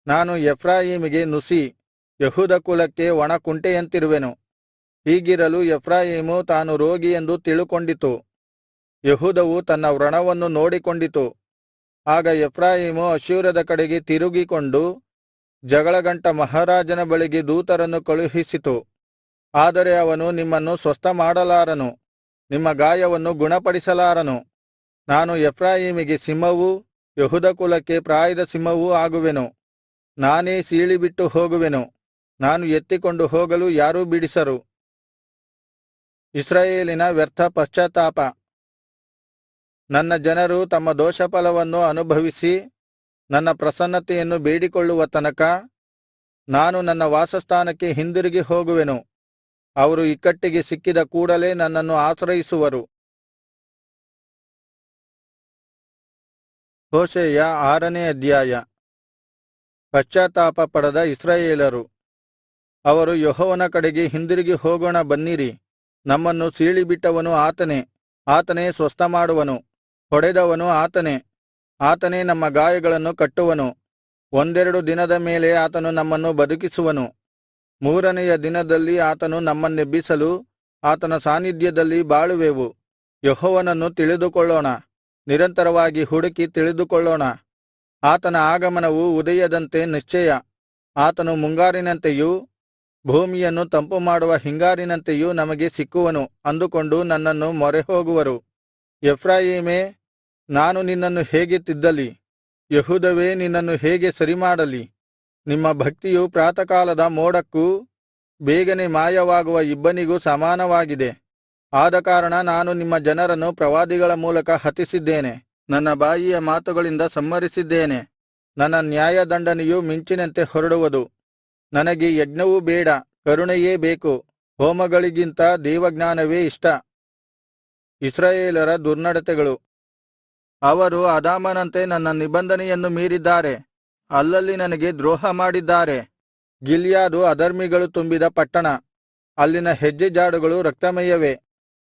ನಾನು ಎಫ್ರಾಯೀಮಿಗೆ ನುಸಿ, ಯೆಹೂದ ಕುಲಕ್ಕೆ ಒಣ ಕುಂಟೆಯಂತಿರುವೆನು. ಹೀಗಿರಲು ಎಫ್ರಾಯೀಮು ತಾನು ರೋಗಿಯೆಂದು ತಿಳುಕೊಂಡಿತು, ಯೆಹೂದವು ತನ್ನ ವ್ರಣವನ್ನು ನೋಡಿಕೊಂಡಿತು. ಆಗ ಎಫ್ರಾಯೀಮು ಅಶ್ಶೂರದ ಕಡೆಗೆ ತಿರುಗಿಕೊಂಡು ಜಗಳಗಂಟ ಮಹಾರಾಜನ ಬಳಿಗೆ ದೂತರನ್ನು ಕಳುಹಿಸಿತು. ಆದರೆ ಅವನು ನಿಮ್ಮನ್ನು ಸ್ವಸ್ಥಮಾಡಲಾರನು, ನಿಮ್ಮ ಗಾಯವನ್ನು ಗುಣಪಡಿಸಲಾರನು. ನಾನು ಎಫ್ರಾಯೀಮಿಗೆ ಸಿಂಹವೂ ಯೆಹೂದ ಕುಲಕ್ಕೆ ಪ್ರಾಯದ ಸಿಂಹವೂ ಆಗುವೆನು. ನಾನೇ ಸೀಳಿಬಿಟ್ಟು ಹೋಗುವೆನು, ನಾನು ಎತ್ತಿಕೊಂಡು ಹೋಗಲು ಯಾರೂ ಬಿಡಿಸರು. ಇಸ್ರಾಯೇಲಿನ ವ್ಯರ್ಥ ಪಶ್ಚಾತ್ತಾಪ. ನನ್ನ ಜನರು ತಮ್ಮ ದೋಷಫಲವನ್ನು ಅನುಭವಿಸಿ ನನ್ನ ಪ್ರಸನ್ನತೆಯನ್ನು ಬೇಡಿಕೊಳ್ಳುವ ತನಕ ನಾನು ನನ್ನ ವಾಸಸ್ಥಾನಕ್ಕೆ ಹಿಂದಿರುಗಿ ಹೋಗುವೆನು. ಅವರು ಇಕ್ಕಟ್ಟಿಗೆ ಸಿಕ್ಕಿದ ಕೂಡಲೆ ನನ್ನನ್ನು ಆಶ್ರಯಿಸುವರು. ಹೋಶೇಯ 6ನೇ ಅಧ್ಯಾಯ. ಪಶ್ಚಾತ್ತಾಪ ಪಡದ ಇಸ್ರಾಯೇಲರು. ಅವರು ಯೆಹೋವನ ಕಡೆಗೆ ಹಿಂದಿರುಗಿ ಹೋಗೋಣ ಬನ್ನಿರಿ. ನಮ್ಮನ್ನು ಸೀಳಿಬಿಟ್ಟವನು ಆತನೇ, ಆತನೇ ಸ್ವಸ್ಥಮಾಡುವನು. ಹೊಡೆದವನು ಆತನೇ, ಆತನೇ ನಮ್ಮ ಗಾಯಗಳನ್ನು ಕಟ್ಟುವನು. ಒಂದೆರಡು ದಿನದ ಮೇಲೆ ಆತನು ನಮ್ಮನ್ನು ಬದುಕಿಸುವನು. ಮೂರನೆಯ ದಿನದಲ್ಲಿ ಆತನು ನಮ್ಮನ್ನೆಬ್ಬಿಸಲು ಆತನ ಸಾನ್ನಿಧ್ಯದಲ್ಲಿ ಬಾಳುವೆವು. ಯೆಹೋವನನ್ನು ತಿಳಿದುಕೊಳ್ಳೋಣ, ನಿರಂತರವಾಗಿ ಹುಡುಕಿ ತಿಳಿದುಕೊಳ್ಳೋಣ. ಆತನ ಆಗಮನವು ಉದಯದಂತೆ ನಿಶ್ಚಯ. ಆತನು ಮುಂಗಾರಿನಂತೆಯೂ ಭೂಮಿಯನ್ನು ತಂಪುಮಾಡುವ ಹಿಂಗಾರಿನಂತೆಯೂ ನಮಗೆ ಸಿಕ್ಕುವನು ಅಂದುಕೊಂಡು ನನ್ನನ್ನು ಮೊರೆಹೋಗುವರು. ಎಫ್ರಾಯೀಮೇ, ನಾನು ನಿನ್ನನ್ನು ಹೇಗೆ ತಿದ್ದಲಿ? ಯೆಹೂದವೇ, ನಿನ್ನನ್ನು ಹೇಗೆ ಸರಿಮಾಡಲಿ? ನಿಮ್ಮ ಭಕ್ತಿಯು ಪ್ರಾತಃಕಾಲದ ಮೋಡಕ್ಕೂ ಬೇಗನೆ ಮಾಯವಾಗುವ ಇಬ್ಬನಿಗೂ ಸಮಾನವಾಗಿದೆ. ಆದಕಾರಣ ನಾನು ನಿಮ್ಮ ಜನರನ್ನು ಪ್ರವಾದಿಗಳ ಮೂಲಕ ಹತಿಸಿದ್ದೇನೆ, ನನ್ನ ಬಾಯಿಯ ಮಾತುಗಳಿಂದ ಸಂಹರಿಸಿದ್ದೇನೆ. ನನ್ನ ನ್ಯಾಯದಂಡನೆಯು ಮಿಂಚಿನಂತೆ ಹೊರಡುವುದು. ನನಗೆ ಯಜ್ಞವೂ ಬೇಡ, ಕರುಣೆಯೇ ಬೇಕು. ಹೋಮಗಳಿಗಿಂತ ದೇವಜ್ಞಾನವೇ ಇಷ್ಟ. ಇಸ್ರಾಯೇಲರ ದುರ್ನಡತೆಗಳು. ಅವರು ಅದಾಮನಂತೆ ನನ್ನ ನಿಬಂಧನೆಯನ್ನು ಮೀರಿದ್ದಾರೆ, ಅಲ್ಲಲ್ಲಿ ನನಗೆ ದ್ರೋಹ ಮಾಡಿದ್ದಾರೆ. ಗಿಲ್ಯಾದು ಅಧರ್ಮಿಗಳು ತುಂಬಿದ ಪಟ್ಟಣ, ಅಲ್ಲಿನ ಹೆಜ್ಜೆಜಾಡುಗಳು ರಕ್ತಮಯವೇ.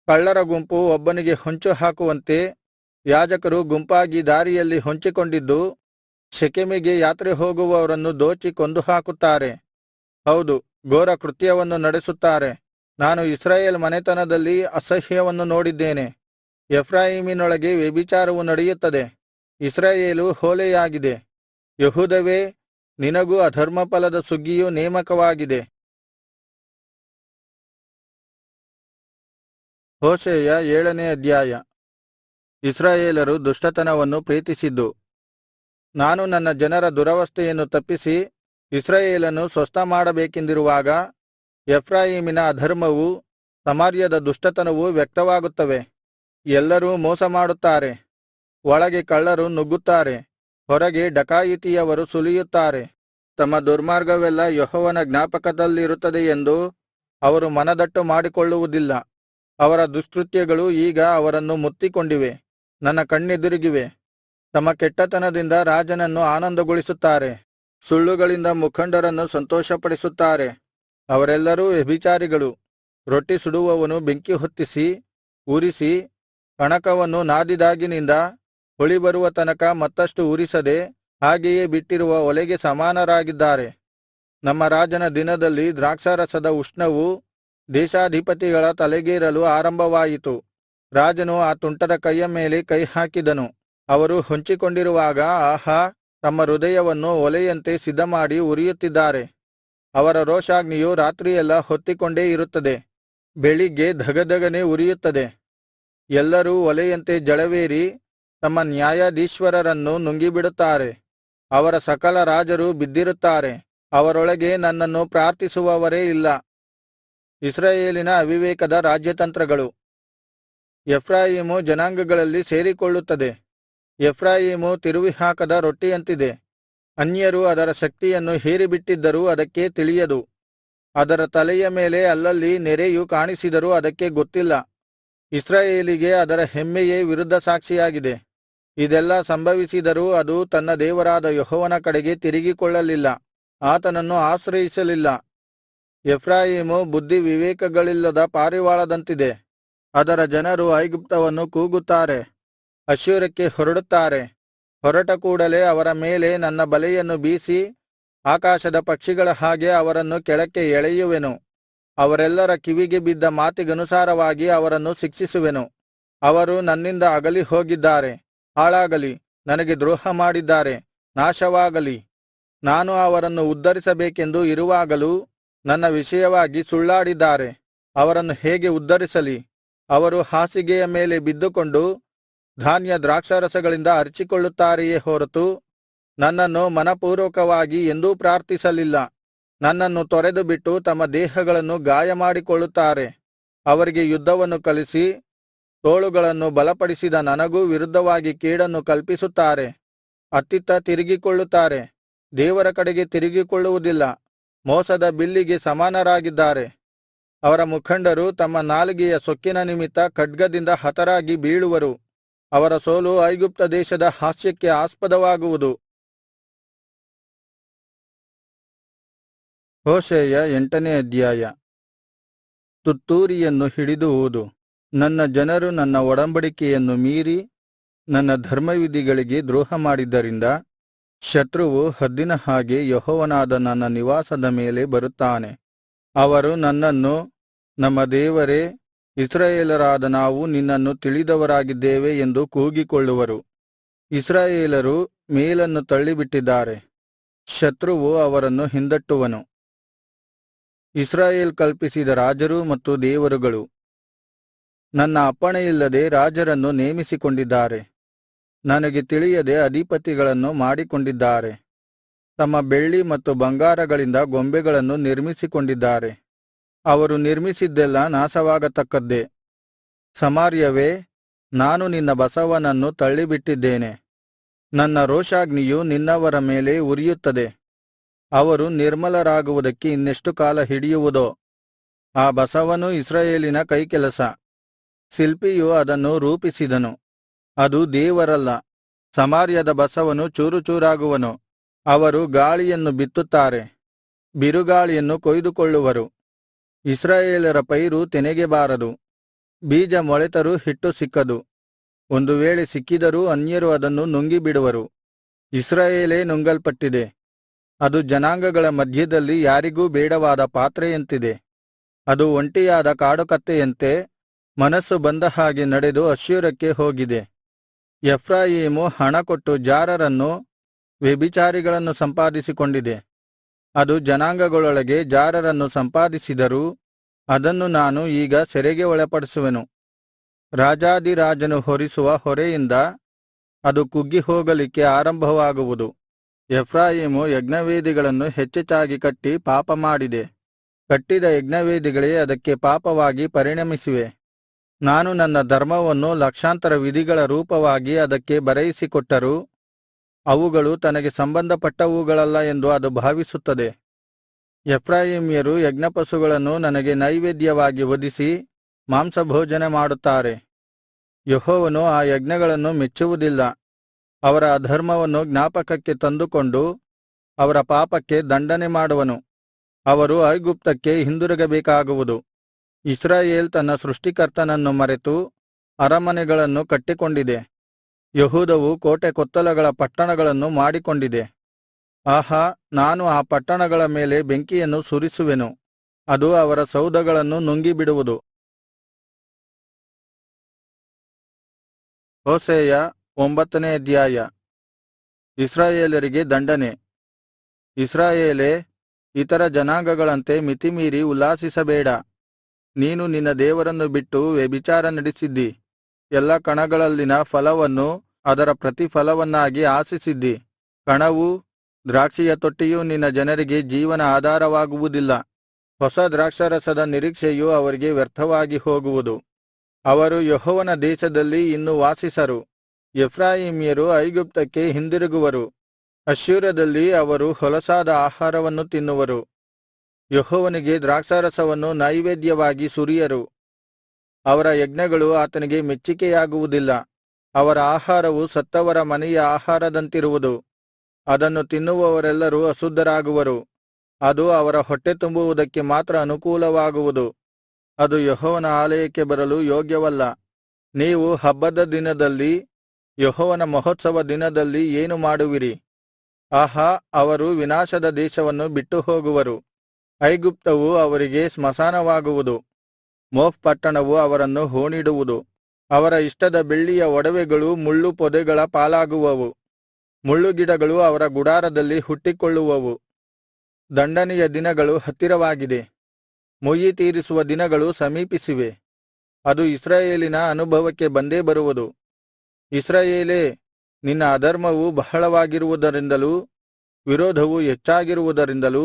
ಕಳ್ಳರ ಗುಂಪು ಒಬ್ಬನಿಗೆ ಹೊಂಚು ಹಾಕುವಂತೆ ಯಾಜಕರು ಗುಂಪಾಗಿ ದಾರಿಯಲ್ಲಿ ಹೊಂಚಿಕೊಂಡಿದ್ದು, ಶೆಕೆಮಿಗೆ ಯಾತ್ರೆ ಹೋಗುವವರನ್ನು ದೋಚಿ ಕೊಂದು ಹಾಕುತ್ತಾರೆ. ಹೌದು, ಘೋರ ಕೃತ್ಯವನ್ನು ನಡೆಸುತ್ತಾರೆ. ನಾನು ಇಸ್ರಾಯೇಲ್ ಮನೆತನದಲ್ಲಿ ಅಸಹ್ಯವನ್ನು ನೋಡಿದ್ದೇನೆ. ಎಫ್ರಾಯೀಮಿನೊಳಗೆ ವ್ಯಭಿಚಾರವು ನಡೆಯುತ್ತದೆ. ಇಸ್ರಾಯೇಲು ಹೊಲೆಯಾಗಿದೆ. ಯೆಹೂದವೇ, ನಿನಗೂ ಅಧರ್ಮಫಲದ ಸುಗ್ಗಿಯು ನೇಮಕವಾಗಿದೆ. ಹೋಶೇಯ 7ನೇ ಅಧ್ಯಾಯ. ಇಸ್ರಾಯೇಲರು ದುಷ್ಟತನವನ್ನು ಪ್ರೀತಿಸಿದ್ದು. ನಾನು ನನ್ನ ಜನರ ದುರವಸ್ಥೆಯನ್ನು ತಪ್ಪಿಸಿ ಇಸ್ರಾಯೇಲನ್ನು ಸ್ವಸ್ಥಮಾಡಬೇಕೆಂದಿರುವಾಗ ಎಫ್ರಾಯೀಮಿನ ಅಧರ್ಮವೂ ಸಮಾರ್ಯದ ದುಷ್ಟತನವೂ ವ್ಯಕ್ತವಾಗುತ್ತವೆ. ಎಲ್ಲರೂ ಮೋಸಮಾಡುತ್ತಾರೆ, ಒಳಗೆ ಕಳ್ಳರು ನುಗ್ಗುತ್ತಾರೆ, ಹೊರಗೆ ಡಕಾಯಿತಿಯವರು ಸುಲಿಯುತ್ತಾರೆ. ತಮ್ಮ ದುರ್ಮಾರ್ಗವೆಲ್ಲ ಯೆಹೋವನ ಜ್ಞಾಪಕದಲ್ಲಿರುತ್ತದೆ ಎಂದು ಅವರು ಮನದಟ್ಟು ಮಾಡಿಕೊಳ್ಳುವುದಿಲ್ಲ. ಅವರ ದುಷ್ಕೃತ್ಯಗಳು ಈಗ ಅವರನ್ನು ಮುತ್ತಿಕೊಂಡಿವೆ, ನನ್ನ ಕಣ್ಣೆದುರಿಗಿವೆ. ತಮ್ಮ ಕೆಟ್ಟತನದಿಂದ ರಾಜನನ್ನು ಆನಂದಗೊಳಿಸುತ್ತಾರೆ, ಸುಳ್ಳುಗಳಿಂದ ಮುಖಂಡರನ್ನು ಸಂತೋಷಪಡಿಸುತ್ತಾರೆ. ಅವರೆಲ್ಲರೂ ವ್ಯಭಿಚಾರಿಗಳು. ರೊಟ್ಟಿ ಸುಡುವವನು ಬೆಂಕಿ ಹೊತ್ತಿಸಿ ಉರಿಸಿ ಕಣಕವನ್ನು ನಾದಿದಾಗಿನಿಂದ ಹೊಳಿಬರುವ ತನಕ ಮತ್ತಷ್ಟು ಉರಿಸದೆ ಹಾಗೆಯೇ ಬಿಟ್ಟಿರುವ ಒಲೆಗೆ ಸಮಾನರಾಗಿದ್ದಾರೆ. ನಮ್ಮ ರಾಜನ ದಿನದಲ್ಲಿ ದ್ರಾಕ್ಷಾರಸದ ಉಷ್ಣವು ದೇಶಾಧಿಪತಿಗಳ ತಲೆಗೇರಲು ಆರಂಭವಾಯಿತು. ರಾಜನು ಆ ತುಂಟರ ಕೈಯ ಮೇಲೆ ಕೈ ಹಾಕಿದನು. ಅವರು ಹೊಂಚಿಕೊಂಡಿರುವಾಗ ಆಹಾ, ತಮ್ಮ ಹೃದಯವನ್ನು ಒಲೆಯಂತೆ ಸಿದ್ಧಮಾಡಿ ಉರಿಯುತ್ತಿದ್ದಾರೆ. ಅವರ ರೋಷಾಗ್ನಿಯು ರಾತ್ರಿಯೆಲ್ಲಾ ಹೊತ್ತಿಕೊಂಡೇ ಇರುತ್ತದೆ, ಬೆಳಿಗ್ಗೆ ಧಗಧಗನೆ ಉರಿಯುತ್ತದೆ. ಎಲ್ಲರೂ ಒಲೆಯಂತೆ ಜಳವೇರಿ ತಮ್ಮ ನ್ಯಾಯಾಧೀಶ್ವರರನ್ನು ನುಂಗಿಬಿಡುತ್ತಾರೆ. ಅವರ ಸಕಲ ರಾಜರು ಬಿದ್ದಿರುತ್ತಾರೆ, ಅವರೊಳಗೆ ನನ್ನನ್ನು ಪ್ರಾರ್ಥಿಸುವವರೇ ಇಲ್ಲ. ಇಸ್ರಾಯೇಲಿನ ಅವಿವೇಕದ ರಾಜ್ಯತಂತ್ರಗಳು. ಎಫ್ರಾಯೀಮು ಜನಾಂಗಗಳಲ್ಲಿ ಸೇರಿಕೊಳ್ಳುತ್ತದೆ. ಎಫ್ರಾಯೀಮು ತಿರುವಿಹಾಕದ ರೊಟ್ಟಿಯಂತಿದೆ. ಅನ್ಯರು ಅದರ ಶಕ್ತಿಯನ್ನು ಹೀರಿಬಿಟ್ಟಿದ್ದರೂ ಅದಕ್ಕೆ ತಿಳಿಯದು. ಅದರ ತಲೆಯ ಮೇಲೆ ಅಲ್ಲಲ್ಲಿ ನೆರೆಯು ಕಾಣಿಸಿದರೂ ಅದಕ್ಕೆ ಗೊತ್ತಿಲ್ಲ. ಇಸ್ರಾಯೇಲಿಗೆ ಅದರ ಹೆಮ್ಮೆಯೇ ವಿರುದ್ಧ ಸಾಕ್ಷಿಯಾಗಿದೆ. ಇದೆಲ್ಲಾ ಸಂಭವಿಸಿದರೂ ಅದು ತನ್ನ ದೇವರಾದ ಯೆಹೋವನ ಕಡೆಗೆ ತಿರುಗಿಕೊಳ್ಳಲಿಲ್ಲ, ಆತನನ್ನು ಆಶ್ರಯಿಸಲಿಲ್ಲ. ಎಫ್ರಾಯೀಮು ಬುದ್ಧಿ ವಿವೇಕಗಳಿಲ್ಲದ ಪಾರಿವಾಳದಂತಿದೆ. ಅದರ ಜನರು ಐಗುಪ್ತವನ್ನು ಕೂಗುತ್ತಾರೆ, ಅಶ್ಶೂರಕ್ಕೆ ಹೊರಡುತ್ತಾರೆ. ಹೊರಟ ಕೂಡಲೆ ಅವರ ಮೇಲೆ ನನ್ನ ಬಲೆಯನ್ನು ಬೀಸಿ ಆಕಾಶದ ಪಕ್ಷಿಗಳ ಹಾಗೆ ಅವರನ್ನು ಕೆಳಕ್ಕೆ ಎಳೆಯುವೆನು. ಅವರೆಲ್ಲರ ಕಿವಿಗೆ ಬಿದ್ದ ಮಾತಿಗನುಸಾರವಾಗಿ ಅವರನ್ನು ಶಿಕ್ಷಿಸುವೆನು. ಅವರು ನನ್ನಿಂದ ಅಗಲಿ ಹೋಗಿದ್ದಾರೆ, ಹಾಳಾಗಲಿ, ನನಗೆ ದ್ರೋಹ ಮಾಡಿದ್ದಾರೆ, ನಾಶವಾಗಲಿ. ನಾನು ಅವರನ್ನು ಉದ್ಧರಿಸಬೇಕೆಂದು ಇರುವಾಗಲೂ ನನ್ನ ವಿಷಯವಾಗಿ ಸುಳ್ಳಾಡಿದ್ದಾರೆ. ಅವರನ್ನು ಹೇಗೆ ಉದ್ಧರಿಸಲಿ? ಅವರು ಹಾಸಿಗೆಯ ಮೇಲೆ ಬಿದ್ದುಕೊಂಡು ಧಾನ್ಯ ದ್ರಾಕ್ಷಾರಸಗಳಿಂದ ಅರಚಿಕೊಳ್ಳುತ್ತಾರೆಯೇ ಹೊರತು ನನ್ನನ್ನು ಮನಪೂರ್ವಕವಾಗಿ ಎಂದೂ ಪ್ರಾರ್ಥಿಸಲಿಲ್ಲ. ನನ್ನನ್ನು ತೊರೆದುಬಿಟ್ಟು ತಮ್ಮ ದೇಹಗಳನ್ನು ಗಾಯಮಾಡಿಕೊಳ್ಳುತ್ತಾರೆ. ಅವರಿಗೆ ಯುದ್ಧವನ್ನು ಕಲಿಸಿ ತೋಳುಗಳನ್ನು ಬಲಪಡಿಸಿದ ನನಗೂ ವಿರುದ್ಧವಾಗಿ ಕೇಡನ್ನು ಕಲ್ಪಿಸುತ್ತಾರೆ. ಅತ್ತಿತ್ತ ತಿರುಗಿಕೊಳ್ಳುತ್ತಾರೆ, ದೇವರ ಕಡೆಗೆ ತಿರುಗಿಕೊಳ್ಳುವುದಿಲ್ಲ. ಮೋಸದ ಬಿಲ್ಲಿಗೆ ಸಮಾನರಾಗಿದ್ದಾರೆ. ಅವರ ಮುಖಂಡರು ತಮ್ಮ ನಾಲಿಗೆಯ ಸೊಕ್ಕಿನ ನಿಮಿತ್ತ ಖಡ್ಗದಿಂದ ಹತರಾಗಿ ಬೀಳುವರು. ಅವರ ಸೋಲು ಐಗುಪ್ತ ದೇಶದ ಹಾಸ್ಯಕ್ಕೆ ಆಸ್ಪದವಾಗುವುದು. ಹೋಶೇಯ 8ನೇ ಅಧ್ಯಾಯ. ತುತ್ತೂರಿಯನ್ನು ಹಿಡಿದು ಊದು. ನನ್ನ ಜನರು ನನ್ನ ಒಡಂಬಡಿಕೆಯನ್ನು ಮೀರಿ ನನ್ನ ಧರ್ಮವಿಧಿಗಳಿಗೆ ದ್ರೋಹ ಮಾಡಿದ್ದರಿಂದ ಶತ್ರುವು ಹದ್ದಿನ ಹಾಗೆ ಯೆಹೋವನಾದ ನನ್ನ ನಿವಾಸದ ಮೇಲೆ ಬರುತ್ತಾನೆ. ಅವರು ನನ್ನನ್ನು, ನಮ್ಮ ದೇವರೇ, ನಮ್ಮ ದೇವರೇ, ನಮ್ಮ ದೇವರೇ ಎಂದು ಕರೆಯುವರು. ನನ್ನ ಹೆಸರನ್ನು ಮರೆತು ಇಸ್ರಾಯೇಲರಾದ ನಾವು ನಿನ್ನನ್ನು ತಿಳಿದವರಾಗಿದ್ದೇವೆ ಎಂದು ಕೂಗಿಕೊಳ್ಳುವರು. ಇಸ್ರಾಯೇಲರು ಮೇಲನ್ನು ತಳ್ಳಿಬಿಟ್ಟಿದ್ದಾರೆ, ಶತ್ರುವು ಅವರನ್ನು ಹಿಂದಟ್ಟುವನು. ಇಸ್ರಾಯೇಲ್ ಕಲ್ಪಿಸಿದ ರಾಜರು ಮತ್ತು ದೇವರುಗಳು. ನನ್ನ ಅಪ್ಪಣೆಯಿಲ್ಲದೆ ರಾಜರನ್ನು ನೇಮಿಸಿಕೊಂಡಿದ್ದಾರೆ, ನನಗೆ ತಿಳಿಯದೆ ಅಧಿಪತಿಗಳನ್ನು ಮಾಡಿಕೊಂಡಿದ್ದಾರೆ. ತಮ್ಮ ಬೆಳ್ಳಿ ಮತ್ತು ಬಂಗಾರಗಳಿಂದ ಗೊಂಬೆಗಳನ್ನು ನಿರ್ಮಿಸಿಕೊಂಡಿದ್ದಾರೆ, ಅವರು ನಿರ್ಮಿಸಿದ್ದೆಲ್ಲ ನಾಶವಾಗತಕ್ಕದ್ದೇ. ಸಮಾರ್ಯವೇ, ನಾನು ನಿನ್ನ ಬಸವನನ್ನು ತಳ್ಳಿಬಿಟ್ಟಿದ್ದೇನೆ, ನನ್ನ ರೋಷಾಗ್ನಿಯು ನಿನ್ನವರ ಮೇಲೆ ಉರಿಯುತ್ತದೆ. ಅವರು ನಿರ್ಮಲರಾಗುವುದಕ್ಕೆ ಇನ್ನೆಷ್ಟು ಕಾಲ ಹಿಡಿಯುವುದೋ? ಆ ಬಸವನು ಇಸ್ರಾಯೇಲಿನ ಕೈಕೆಲಸ, ಶಿಲ್ಪಿಯು ಅದನ್ನು ರೂಪಿಸಿದನು, ಅದು ದೇವರಲ್ಲ. ಸಮಾರ್ಯದ ಬಸವನು ಚೂರುಚೂರಾಗುವನು. ಅವರು ಗಾಳಿಯನ್ನು ಬಿತ್ತುತ್ತಾರೆ, ಬಿರುಗಾಳಿಯನ್ನು ಕೊಯ್ದುಕೊಳ್ಳುವರು. ಇಸ್ರಾಯೇಲರ ಪೈರು ತೆನೆಗೆ ಬಾರದು, ಬೀಜ ಮೊಳೆತರೂ ಹಿಟ್ಟು ಸಿಕ್ಕದು. ಒಂದು ವೇಳೆ ಸಿಕ್ಕಿದರೂ ಅನ್ಯರು ಅದನ್ನು ನುಂಗಿಬಿಡುವರು. ಇಸ್ರಾಯೇಲೇ ನುಂಗಲ್ಪಟ್ಟಿದೆ, ಅದು ಜನಾಂಗಗಳ ಮಧ್ಯದಲ್ಲಿ ಯಾರಿಗೂ ಬೇಡವಾದ ಪಾತ್ರೆಯಂತಿದೆ. ಅದು ಒಂಟಿಯಾದ ಕಾಡುಕತ್ತೆಯಂತೆ ಮನಸ್ಸು ಬಂದ ಹಾಗೆ ನಡೆದು ಅಶ್ಶೂರಕ್ಕೆ ಹೋಗಿದೆ. ಎಫ್ರಾಯೀಮು ಹಣಕೊಟ್ಟು ಜಾರರನ್ನು, ವ್ಯಭಿಚಾರಿಗಳನ್ನು ಸಂಪಾದಿಸಿಕೊಂಡಿದೆ. ಅದು ಜನಾಂಗಗಳೊಳಗೆ ಜಾರರನ್ನು ಸಂಪಾದಿಸಿದರೂ ಅದನ್ನು ನಾನು ಈಗ ಸೆರೆಗೆ ಒಳಪಡಿಸುವೆನು. ರಾಜಾಧಿರಾಜನು ಹೊರಿಸುವ ಹೊರೆಯಿಂದ ಅದು ಕುಗ್ಗಿ ಹೋಗಲಿಕ್ಕೆ ಆರಂಭವಾಗುವುದು. ಎಫ್ರಾಯೀಮು ಯಜ್ಞವೇದಿಗಳನ್ನು ಹೆಚ್ಚೆಚ್ಚಾಗಿ ಕಟ್ಟಿ ಪಾಪ ಮಾಡಿದೆ, ಕಟ್ಟಿದ ಯಜ್ಞವೇದಿಗಳೇ ಅದಕ್ಕೆ ಪಾಪವಾಗಿ ಪರಿಣಮಿಸಿವೆ. ನಾನು ನನ್ನ ಧರ್ಮವನ್ನು ಲಕ್ಷಾಂತರ ವಿಧಿಗಳ ರೂಪವಾಗಿ ಅದಕ್ಕೆ ಬರೆಯಿಸಿಕೊಟ್ಟರೂ ಅವುಗಳು ತನಗೆ ಸಂಬಂಧಪಟ್ಟವುಗಳಲ್ಲ ಎಂದು ಅದು ಭಾವಿಸುತ್ತದೆ. ಎಫ್ರಾಯೀಮ್ಯರು ಯಜ್ಞಪಶುಗಳನ್ನು ನನಗೆ ನೈವೇದ್ಯವಾಗಿ ವಧಿಸಿ ಮಾಂಸಭೋಜನ ಮಾಡುತ್ತಾರೆ. ಯೆಹೋವನು ಆ ಯಜ್ಞಗಳನ್ನು ಮೆಚ್ಚುವುದಿಲ್ಲ. ಅವರ ಅಧರ್ಮವನ್ನು ಜ್ಞಾಪಕಕ್ಕೆ ತಂದುಕೊಂಡು ಅವರ ಪಾಪಕ್ಕೆ ದಂಡನೆ ಮಾಡುವನು. ಅವರು ಐಗುಪ್ತಕ್ಕೆ ಹಿಂದಿರುಗಬೇಕಾಗುವುದು. ಇಸ್ರಾಯೇಲ್ ತನ್ನ ಸೃಷ್ಟಿಕರ್ತನನ್ನು ಮರೆತು ಅರಮನೆಗಳನ್ನು ಕಟ್ಟಿಕೊಂಡಿದೆ. ಯೆಹೂದವು ಕೋಟೆ ಕೊತ್ತಲಗಳ ಪಟ್ಟಣಗಳನ್ನು ಮಾಡಿಕೊಂಡಿದೆ. ಆಹಾ, ನಾನು ಆ ಪಟ್ಟಣಗಳ ಮೇಲೆ ಬೆಂಕಿಯನ್ನು ಸುರಿಸುವೆನು, ಅದು ಅವರ ಸೌಧಗಳನ್ನು ನುಂಗಿಬಿಡುವುದು. ಹೋಶೇಯ 9ನೇ ಅಧ್ಯಾಯ. ಇಸ್ರಾಯೇಲರಿಗೆ ದಂಡನೆ. ಇಸ್ರಾಯೇಲೇ, ಇತರ ಜನಾಂಗಗಳಂತೆ ಮಿತಿಮೀರಿ ಉಲ್ಲಾಸಿಸಬೇಡ. ನೀನು ನಿನ್ನ ದೇವರನ್ನು ಬಿಟ್ಟು ವ್ಯಭಿಚಾರ ನಡೆಸಿದ್ದಿ. ಎಲ್ಲಾ ಕಣಗಳಲ್ಲಿನ ಫಲವನ್ನು ಅದರ ಪ್ರತಿಫಲವನ್ನಾಗಿ ಆಶಿಸಿದ್ದಿ. ಕಣವೂ ದ್ರಾಕ್ಷಿಯ ತೊಟ್ಟಿಯೂ ನಿನ್ನ ಜನರಿಗೆ ಜೀವನ ಆಧಾರವಾಗುವುದಿಲ್ಲ. ಹೊಸ ದ್ರಾಕ್ಷಾರಸದ ನಿರೀಕ್ಷೆಯು ಅವರಿಗೆ ವ್ಯರ್ಥವಾಗಿ ಹೋಗುವುದು. ಅವರು ಯೆಹೋವನ ದೇಶದಲ್ಲಿ ಇನ್ನು ವಾಸಿಸರು. ಎಫ್ರಾಯೀಮ್ಯರು ಐಗುಪ್ತಕ್ಕೆ ಹಿಂದಿರುಗುವರು. ಅಶ್ಶೂರದಲ್ಲಿ ಅವರು ಹೊಲಸಾದ ಆಹಾರವನ್ನು ತಿನ್ನುವರು. ಯೆಹೋವನಿಗೆ ದ್ರಾಕ್ಷಾರಸವನ್ನು ನೈವೇದ್ಯವಾಗಿ ಸುರಿಯರು. ಅವರ ಯಜ್ಞಗಳು ಆತನಿಗೆ ಮೆಚ್ಚಿಕೆಯಾಗುವುದಿಲ್ಲ. ಅವರ ಆಹಾರವು ಸತ್ತವರ ಮನೆಯ ಆಹಾರದಂತಿರುವುದು. ಅದನ್ನು ತಿನ್ನುವವರೆಲ್ಲರೂ ಅಶುದ್ಧರಾಗುವರು. ಅದು ಅವರ ಹೊಟ್ಟೆ ತುಂಬುವುದಕ್ಕೆ ಮಾತ್ರ ಅನುಕೂಲವಾಗುವುದು. ಅದು ಯೆಹೋವನ ಆಲಯಕ್ಕೆ ಬರಲು ಯೋಗ್ಯವಲ್ಲ. ನೀವು ಹಬ್ಬದ ದಿನದಲ್ಲಿ, ಯೆಹೋವನ ಮಹೋತ್ಸವ ದಿನದಲ್ಲಿ ಏನು ಮಾಡುವಿರಿ? ಆಹಾ, ಅವರು ವಿನಾಶದ ದೇಶವನ್ನು ಬಿಟ್ಟು ಹೋಗುವರು. ಐಗುಪ್ತವು ಅವರಿಗೆ ಸ್ಮಶಾನವಾಗುವುದು. ಮೋಫ್ ಪಟ್ಟಣವು ಅವರನ್ನು ಹೂಣಿಡುವುದು. ಅವರ ಇಷ್ಟದ ಬೆಳ್ಳಿಯ ಒಡವೆಗಳು ಮುಳ್ಳು ಪೊದೆಗಳ ಪಾಲಾಗುವವು. ಮುಳ್ಳುಗಿಡಗಳು ಅವರ ಗುಡಾರದಲ್ಲಿ ಹುಟ್ಟಿಕೊಳ್ಳುವವು. ದಂಡನೆಯ ದಿನಗಳು ಹತ್ತಿರವಾಗಿದೆ, ಮುಯ್ಯಿ ತೀರಿಸುವ ದಿನಗಳು ಸಮೀಪಿಸಿವೆ. ಅದು ಇಸ್ರಾಯೇಲಿನ ಅನುಭವಕ್ಕೆ ಬಂದೇ ಬರುವುದು. ಇಸ್ರಾಯೇಲೇ, ನಿನ್ನ ಅಧರ್ಮವು ಬಹಳವಾಗಿರುವುದರಿಂದಲೂ ವಿರೋಧವು ಹೆಚ್ಚಾಗಿರುವುದರಿಂದಲೂ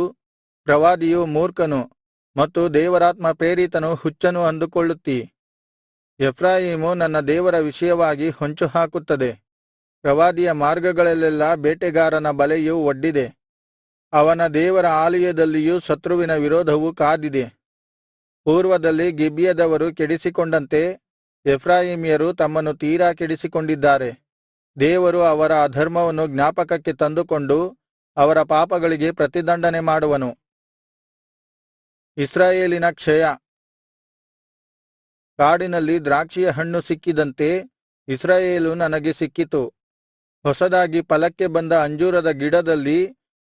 ಪ್ರವಾದಿಯು ಮೂರ್ಖನು ಮತ್ತು ದೇವರಾತ್ಮ ಪ್ರೇರಿತನು ಹುಚ್ಚನು ಅಂದುಕೊಳ್ಳುತ್ತೀ. ಎಫ್ರಾಯೀಮು ನನ್ನ ದೇವರ ವಿಷಯವಾಗಿ ಹೊಂಚು ಹಾಕುತ್ತದೆ. ಪ್ರವಾದಿಯ ಮಾರ್ಗಗಳಲ್ಲೆಲ್ಲಾ ಬೇಟೆಗಾರನ ಬಲೆಯು ಒಡ್ಡಿದೆ. ಅವನ ದೇವರ ಆಲಯದಲ್ಲಿಯೂ ಶತ್ರುವಿನ ವಿರೋಧವು ಕಾದಿದೆ. ಪೂರ್ವದಲ್ಲಿ ಗಿಬ್ಯದವರು ಕೆಡಿಸಿಕೊಂಡಂತೆ ಎಫ್ರಾಯೀಮ್ಯರು ತಮ್ಮನ್ನು ತೀರಾ ಕೆಡಿಸಿಕೊಂಡಿದ್ದಾರೆ. ದೇವರು ಅವರ ಅಧರ್ಮವನ್ನು ಜ್ಞಾಪಕಕ್ಕೆ ತಂದುಕೊಂಡು ಅವರ ಪಾಪಗಳಿಗೆ ಪ್ರತಿದಂಡನೆ ಮಾಡುವನು. ಇಸ್ರಾಯೇಲಿನ ಕ್ಷಯ. ಕಾಡಿನಲ್ಲಿ ದ್ರಾಕ್ಷಿಯ ಹಣ್ಣು ಸಿಕ್ಕಿದಂತೆ ಇಸ್ರಾಯೇಲು ನನಗೆ ಸಿಕ್ಕಿತು. ಹೊಸದಾಗಿ ಫಲಕ್ಕೆ ಬಂದ ಅಂಜೂರದ ಗಿಡದಲ್ಲಿ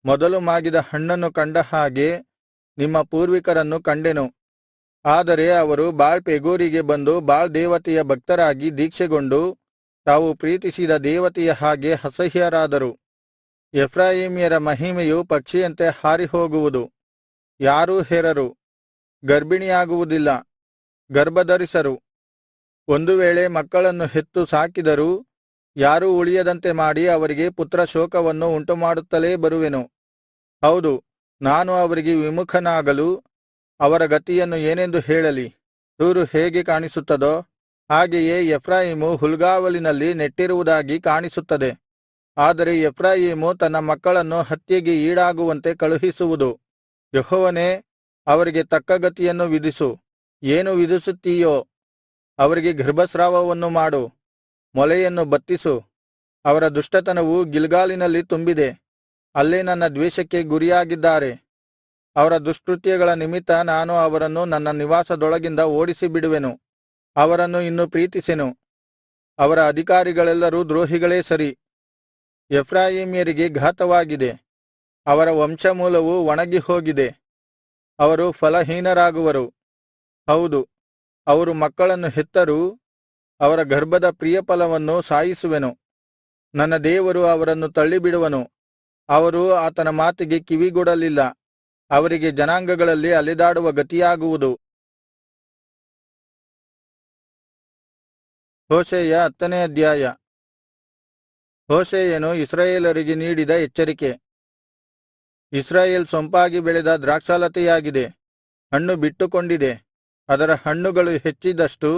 ಮೊದಲು ಮಾಗಿದ ಹಣ್ಣನ್ನು ಕಂಡ ಹಾಗೆ ನಿಮ್ಮ ಪೂರ್ವಿಕರನ್ನು ಕಂಡೆನು. ಆದರೆ ಅವರು ಬಾಳ್ ಪೆಗೋರಿಗೆ ಬಂದು ಬಾಳ್ ದೇವತೆಯ ಭಕ್ತರಾಗಿ ದೀಕ್ಷೆಗೊಂಡು ತಾವು ಪ್ರೀತಿಸಿದ ದೇವತೆಯ ಹಾಗೆ ಅಸಹ್ಯರಾದರು. ಎಫ್ರಾಯೀಮ್ಯರ ಮಹಿಮೆಯು ಪಕ್ಷಿಯಂತೆ ಹಾರಿಹೋಗುವುದು. ಯಾರೂ ಹೆರರು, ಗರ್ಭಿಣಿಯಾಗುವುದಿಲ್ಲ, ಗರ್ಭಧರಿಸರು. ಒಂದು ವೇಳೆ ಮಕ್ಕಳನ್ನು ಹೆತ್ತು ಸಾಕಿದರೂ ಯಾರೂ ಉಳಿಯದಂತೆ ಮಾಡಿ ಅವರಿಗೆ ಪುತ್ರ ಶೋಕವನ್ನು ಉಂಟುಮಾಡುತ್ತಲೇ ಬರುವೆನು. ಹೌದು, ನಾನು ಅವರಿಗೆ ವಿಮುಖನಾಗಲು ಅವರ ಗತಿಯನ್ನು ಏನೆಂದು ಹೇಳಲಿ? ತೂರು ಹೇಗೆ ಕಾಣಿಸುತ್ತದೋ ಹಾಗೆಯೇ ಎಫ್ರಾಯೀಮು ಹುಲ್ಗಾವಲಿನಲ್ಲಿ ನೆಟ್ಟಿರುವುದಾಗಿ ಕಾಣಿಸುತ್ತದೆ. ಆದರೆ ಎಫ್ರಾಯೀಮು ತನ್ನ ಮಕ್ಕಳನ್ನು ಹತ್ಯೆಗೆ ಈಡಾಗುವಂತೆ ಕಳುಹಿಸುವುದು. ಯೆಹೋವನೇ, ಅವರಿಗೆ ತಕ್ಕ ಗತಿಯನ್ನು ವಿಧಿಸು. ಏನು ವಿಧಿಸುತ್ತೀಯೋ ಅವರಿಗೆ ಗರ್ಭಸ್ರಾವವನ್ನು ಮಾಡು, ಮೊಲೆಯನ್ನು ಬತ್ತಿಸು. ಅವರ ದುಷ್ಟತನವು ಗಿಲ್ಗಾಲಿನಲ್ಲಿ ತುಂಬಿದೆ, ಅಲ್ಲೇ ನನ್ನ ದ್ವೇಷಕ್ಕೆ ಗುರಿಯಾಗಿದ್ದಾರೆ. ಅವರ ದುಷ್ಕೃತ್ಯಗಳ ನಿಮಿತ್ತ ನಾನು ಅವರನ್ನು ನನ್ನ ನಿವಾಸದೊಳಗಿಂದ ಓಡಿಸಿಬಿಡುವೆನು. ಅವರನ್ನು ಇನ್ನು ಪ್ರೀತಿಸೆನು. ಅವರ ಅಧಿಕಾರಿಗಳೆಲ್ಲರೂ ದ್ರೋಹಿಗಳೇ ಸರಿ. ಎಫ್ರಾಯೀಮ್ಯರಿಗೆ ಘಾತವಾಗಿದೆ, ಅವರ ವಂಶಮೂಲವು ಒಣಗಿ ಹೋಗಿದೆ. ಅವರು ಫಲಹೀನರಾಗುವರು. ಹೌದು, ಅವರು ಮಕ್ಕಳನ್ನು ಹೆತ್ತರೂ ಅವರ ಗರ್ಭದ ಪ್ರಿಯಫಲವನ್ನು ಸಾಯಿಸುವೆನು. ನನ್ನ ದೇವರು ಅವರನ್ನು ತಳ್ಳಿಬಿಡುವನು. ಅವರು ಆತನ ಮಾತಿಗೆ ಕಿವಿಗೊಡಲಿಲ್ಲ. ಅವರಿಗೆ ಜನಾಂಗಗಳಲ್ಲಿ ಅಲೆದಾಡುವ ಗತಿಯಾಗುವುದು. ಹೋಶೇಯ 10ನೇ ಅಧ್ಯಾಯ. ಹೋಶೇಯನು ಇಸ್ರಾಯೇಲರಿಗೆ ನೀಡಿದ ಎಚ್ಚರಿಕೆ. ಇಸ್ರಾಯೇಲ್ ಸೊಂಪಾಗಿ ಬೆಳೆದ ದ್ರಾಕ್ಷಾಲತೆಯಾಗಿದೆ, ಹಣ್ಣು ಬಿಟ್ಟುಕೊಂಡಿದೆ. ಅದರ ಹಣ್ಣುಗಳು ಹೆಚ್ಚಿದಷ್ಟು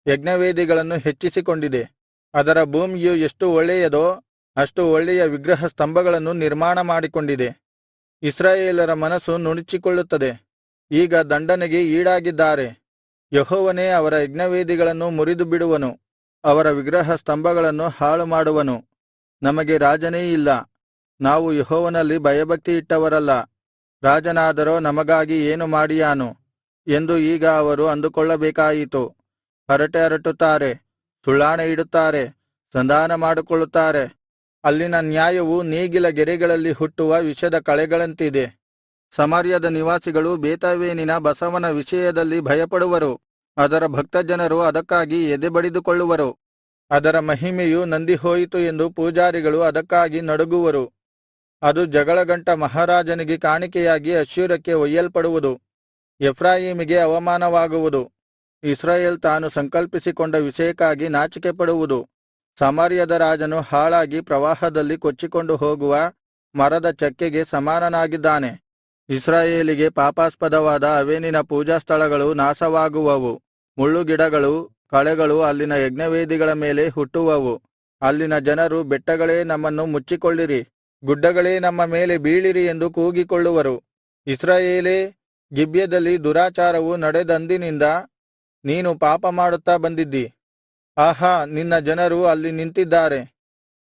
ಯಜ್ಞವೇದಿಗಳನ್ನು ಹೆಚ್ಚಿಸಿಕೊಂಡಿದೆ. ಅದರ ಭೂಮಿಯು ಎಷ್ಟು ಒಳ್ಳೆಯದೋ ಅಷ್ಟು ಒಳ್ಳೆಯ ವಿಗ್ರಹ ಸ್ತಂಭಗಳನ್ನು ನಿರ್ಮಾಣ ಮಾಡಿಕೊಂಡಿದೆ. ಇಸ್ರಾಯೇಲರ ಮನಸ್ಸು ನುಣುಚಿಕೊಳ್ಳುತ್ತದೆ, ಈಗ ದಂಡನೆಗೆ ಈಡಾಗಿದ್ದಾರೆ. ಯೆಹೋವನೇ ಅವರ ಯಜ್ಞವೇದಿಗಳನ್ನು ಮುರಿದು ಬಿಡುವನು, ಅವರ ವಿಗ್ರಹ ಸ್ತಂಭಗಳನ್ನು ಹಾಳು ಮಾಡುವನು. ನಮಗೆ ರಾಜನೇ ಇಲ್ಲ, ನಾವು ಯೆಹೋವನಲ್ಲಿ ಭಯಭಕ್ತಿಯಿಟ್ಟವರಲ್ಲ. ರಾಜನಾದರೋ ನಮಗಾಗಿ ಏನು ಮಾಡಿಯಾನು ಎಂದು ಈಗ ಅವರು ಅಂದುಕೊಳ್ಳಬೇಕಾಯಿತು. ಹರಟೆ ಹರಟುತ್ತಾರೆ, ಸುಳ್ಳಾಣೆ ಇಡುತ್ತಾರೆ, ಸಂಧಾನ ಮಾಡಿಕೊಳ್ಳುತ್ತಾರೆ. ಅಲ್ಲಿನ ನ್ಯಾಯವು ನೇಗಿಲ ಗೆರೆಗಳಲ್ಲಿ ಹುಟ್ಟುವ ವಿಷದ ಕಳೆಗಳಂತಿದೆ. ಸಮಾರ್ಯದ ನಿವಾಸಿಗಳು ಬೇತಾವೇನಿನ ಬಸವನ ವಿಷಯದಲ್ಲಿ ಭಯಪಡುವರು. ಅದರ ಭಕ್ತಜನರು ಅದಕ್ಕಾಗಿ ಎದೆಬಡಿದುಕೊಳ್ಳುವರು. ಅದರ ಮಹಿಮೆಯು ನಂದಿಹೋಯಿತು ಎಂದು ಪೂಜಾರಿಗಳು ಅದಕ್ಕಾಗಿ ನಡುಗುವರು. ಅದು ಜಗಳಗಂಟ ಮಹಾರಾಜನಿಗೆ ಕಾಣಿಕೆಯಾಗಿ ಅಶ್ಶೂರಕ್ಕೆ ಒಯ್ಯಲ್ಪಡುವುದು. ಎಫ್ರಾಯೀಮಿಗೆ ಅವಮಾನವಾಗುವುದು. ಇಸ್ರಾಯೇಲ್ ತಾನು ಸಂಕಲ್ಪಿಸಿಕೊಂಡ ವಿಷಯಕ್ಕಾಗಿ ನಾಚಿಕೆಪಡುವುದು. ಸಮಾರ್ಯದ ರಾಜನು ಹಾಳಾಗಿ ಪ್ರವಾಹದಲ್ಲಿ ಕೊಚ್ಚಿಕೊಂಡು ಹೋಗುವ ಮರದ ಚಕ್ಕೆಗೆ ಸಮಾನನಾಗಿದ್ದಾನೆ. ಇಸ್ರಾಯೇಲಿಗೆ ಪಾಪಾಸ್ಪದವಾದ ಅವೇನಿನ ಪೂಜಾಸ್ಥಳಗಳು ನಾಶವಾಗುವವು. ಮುಳ್ಳುಗಿಡಗಳು, ಕಳೆಗಳು ಅಲ್ಲಿನ ಯಜ್ಞವೇದಿಗಳ ಮೇಲೆ ಹುಟ್ಟುವವು. ಅಲ್ಲಿನ ಜನರು, ಬೆಟ್ಟಗಳೇ ನಮ್ಮನ್ನು ಮುಚ್ಚಿಕೊಳ್ಳಿರಿ, ಗುಡ್ಡಗಳೇ ನಮ್ಮ ಮೇಲೆ ಬೀಳಿರಿ ಎಂದು ಕೂಗಿಕೊಳ್ಳುವರು. ಇಸ್ರಾಯೇಲೇ, ಗಿಬ್ಯದಲ್ಲಿ ದುರಾಚಾರವು ನಡೆದಂದಿನಿಂದ ನೀನು ಪಾಪಮಾಡುತ್ತಾ ಬಂದಿದ್ದಿ. ಆಹಾ, ನಿನ್ನ ಜನರು ಅಲ್ಲಿ ನಿಂತಿದ್ದಾರೆ.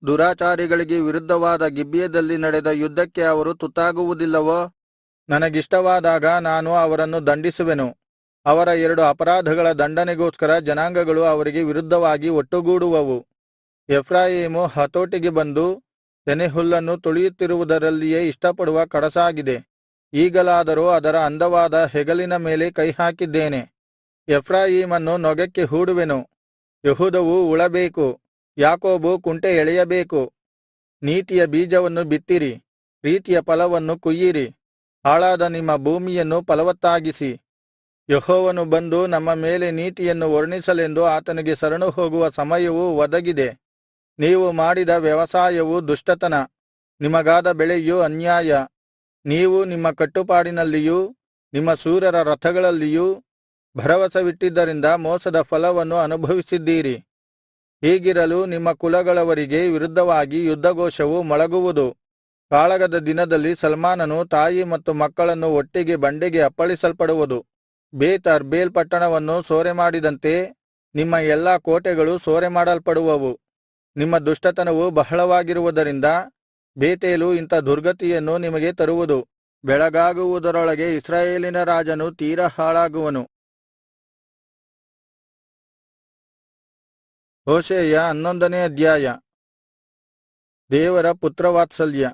ದುರಾಚಾರಿಗಳಿಗೆ ವಿರುದ್ಧವಾದ ಗಿಬ್ಯದಲ್ಲಿ ನಡೆದ ಯುದ್ಧಕ್ಕೆ ಅವರು ತುತ್ತಾಗುವುದಿಲ್ಲವೋ? ನನಗಿಷ್ಟವಾದಾಗ ನಾನು ಅವರನ್ನು ದಂಡಿಸುವೆನು. ಅವರ 2 ಅಪರಾಧಗಳ ದಂಡನೆಗೋಸ್ಕರ ಜನಾಂಗಗಳು ಅವರಿಗೆ ವಿರುದ್ಧವಾಗಿ ಒಟ್ಟುಗೂಡುವವು. ಎಫ್ರಾಯೀಮು ಹತೋಟಿಗೆ ಬಂದು ತೆನೆಹುಲ್ಲನ್ನು ತುಳಿಯುತ್ತಿರುವುದರಲ್ಲಿಯೇ ಇಷ್ಟಪಡುವ ಕಡಸಾಗಿದೆ. ಈಗಲಾದರೋ ಅದರ ಅಂದವಾದ ಹೆಗಲಿನ ಮೇಲೆ ಕೈಹಾಕಿದ್ದೇನೆ. ಎಫ್ರಾಯೀಮನ್ನು ನೊಗಕ್ಕೆ ಹೂಡುವೆನು. ಯೆಹೂದವು ಉಳಬೇಕು, ಯಾಕೋಬು ಕುಂಟೆ ಎಳೆಯಬೇಕು. ನೀತಿಯ ಬೀಜವನ್ನು ಬಿತ್ತಿರಿ, ಪ್ರೀತಿಯ ಫಲವನ್ನು ಕೊಯ್ಯಿರಿ. ಹಾಳಾದ ನಿಮ್ಮ ಭೂಮಿಯನ್ನು ಫಲವತ್ತಾಗಿಸಿ. ಯೆಹೋವನು ಬಂದು ನಮ್ಮ ಮೇಲೆ ನೀತಿಯನ್ನು ವರ್ಣಿಸಲೆಂದು ಆತನಿಗೆ ಶರಣು ಹೋಗುವ ಸಮಯವು ಒದಗಿದೆ. ನೀವು ಮಾಡಿದ ವ್ಯವಸಾಯವು ದುಷ್ಟತನ, ನಿಮಗಾದ ಬೆಳೆಯು ಅನ್ಯಾಯ. ನೀವು ನಿಮ್ಮ ಕಟ್ಟುಪಾಡಿನಲ್ಲಿಯೂ ನಿಮ್ಮ ಶೂರರ ರಥಗಳಲ್ಲಿಯೂ ಭರವಸವಿಟ್ಟಿದ್ದರಿಂದ ಮೋಸದ ಫಲವನ್ನು ಅನುಭವಿಸಿದ್ದೀರಿ. ಹೀಗಿರಲು ನಿಮ್ಮ ಕುಲಗಳವರಿಗೆ ವಿರುದ್ಧವಾಗಿ ಯುದ್ಧಘೋಷವು ಮೊಳಗುವುದು. ಕಾಳಗದ ದಿನದಲ್ಲಿ ಸಲ್ಮಾನನು ತಾಯಿ ಮತ್ತು ಮಕ್ಕಳನ್ನು ಒಟ್ಟಿಗೆ ಬಂಡೆಗೆ ಅಪ್ಪಳಿಸಲ್ಪಡುವುದು. ಬೇತ್ ಅರ್ಬೇಲ್ ಪಟ್ಟಣವನ್ನು ಸೂರೆಮಾಡಿದಂತೆ ನಿಮ್ಮ ಎಲ್ಲಾ ಕೋಟೆಗಳು ಸೂರೆಮಾಡಲ್ಪಡುವವು. ನಿಮ್ಮ ದುಷ್ಟತನವು ಬಹಳವಾಗಿರುವುದರಿಂದ ಬೇತೇಲು ಇಂಥ ದುರ್ಗತಿಯನ್ನು ನಿಮಗೆ ತರುವುದು. ಬೆಳಗಾಗುವುದರೊಳಗೆ ಇಸ್ರಾಯೇಲಿನ ರಾಜನು ತೀರಾ ಹಾಳಾಗುವನು. ಹೋಶೇಯ 11ನೇ ಅಧ್ಯಾಯ. ದೇವರ ಪುತ್ರವಾತ್ಸಲ್ಯ.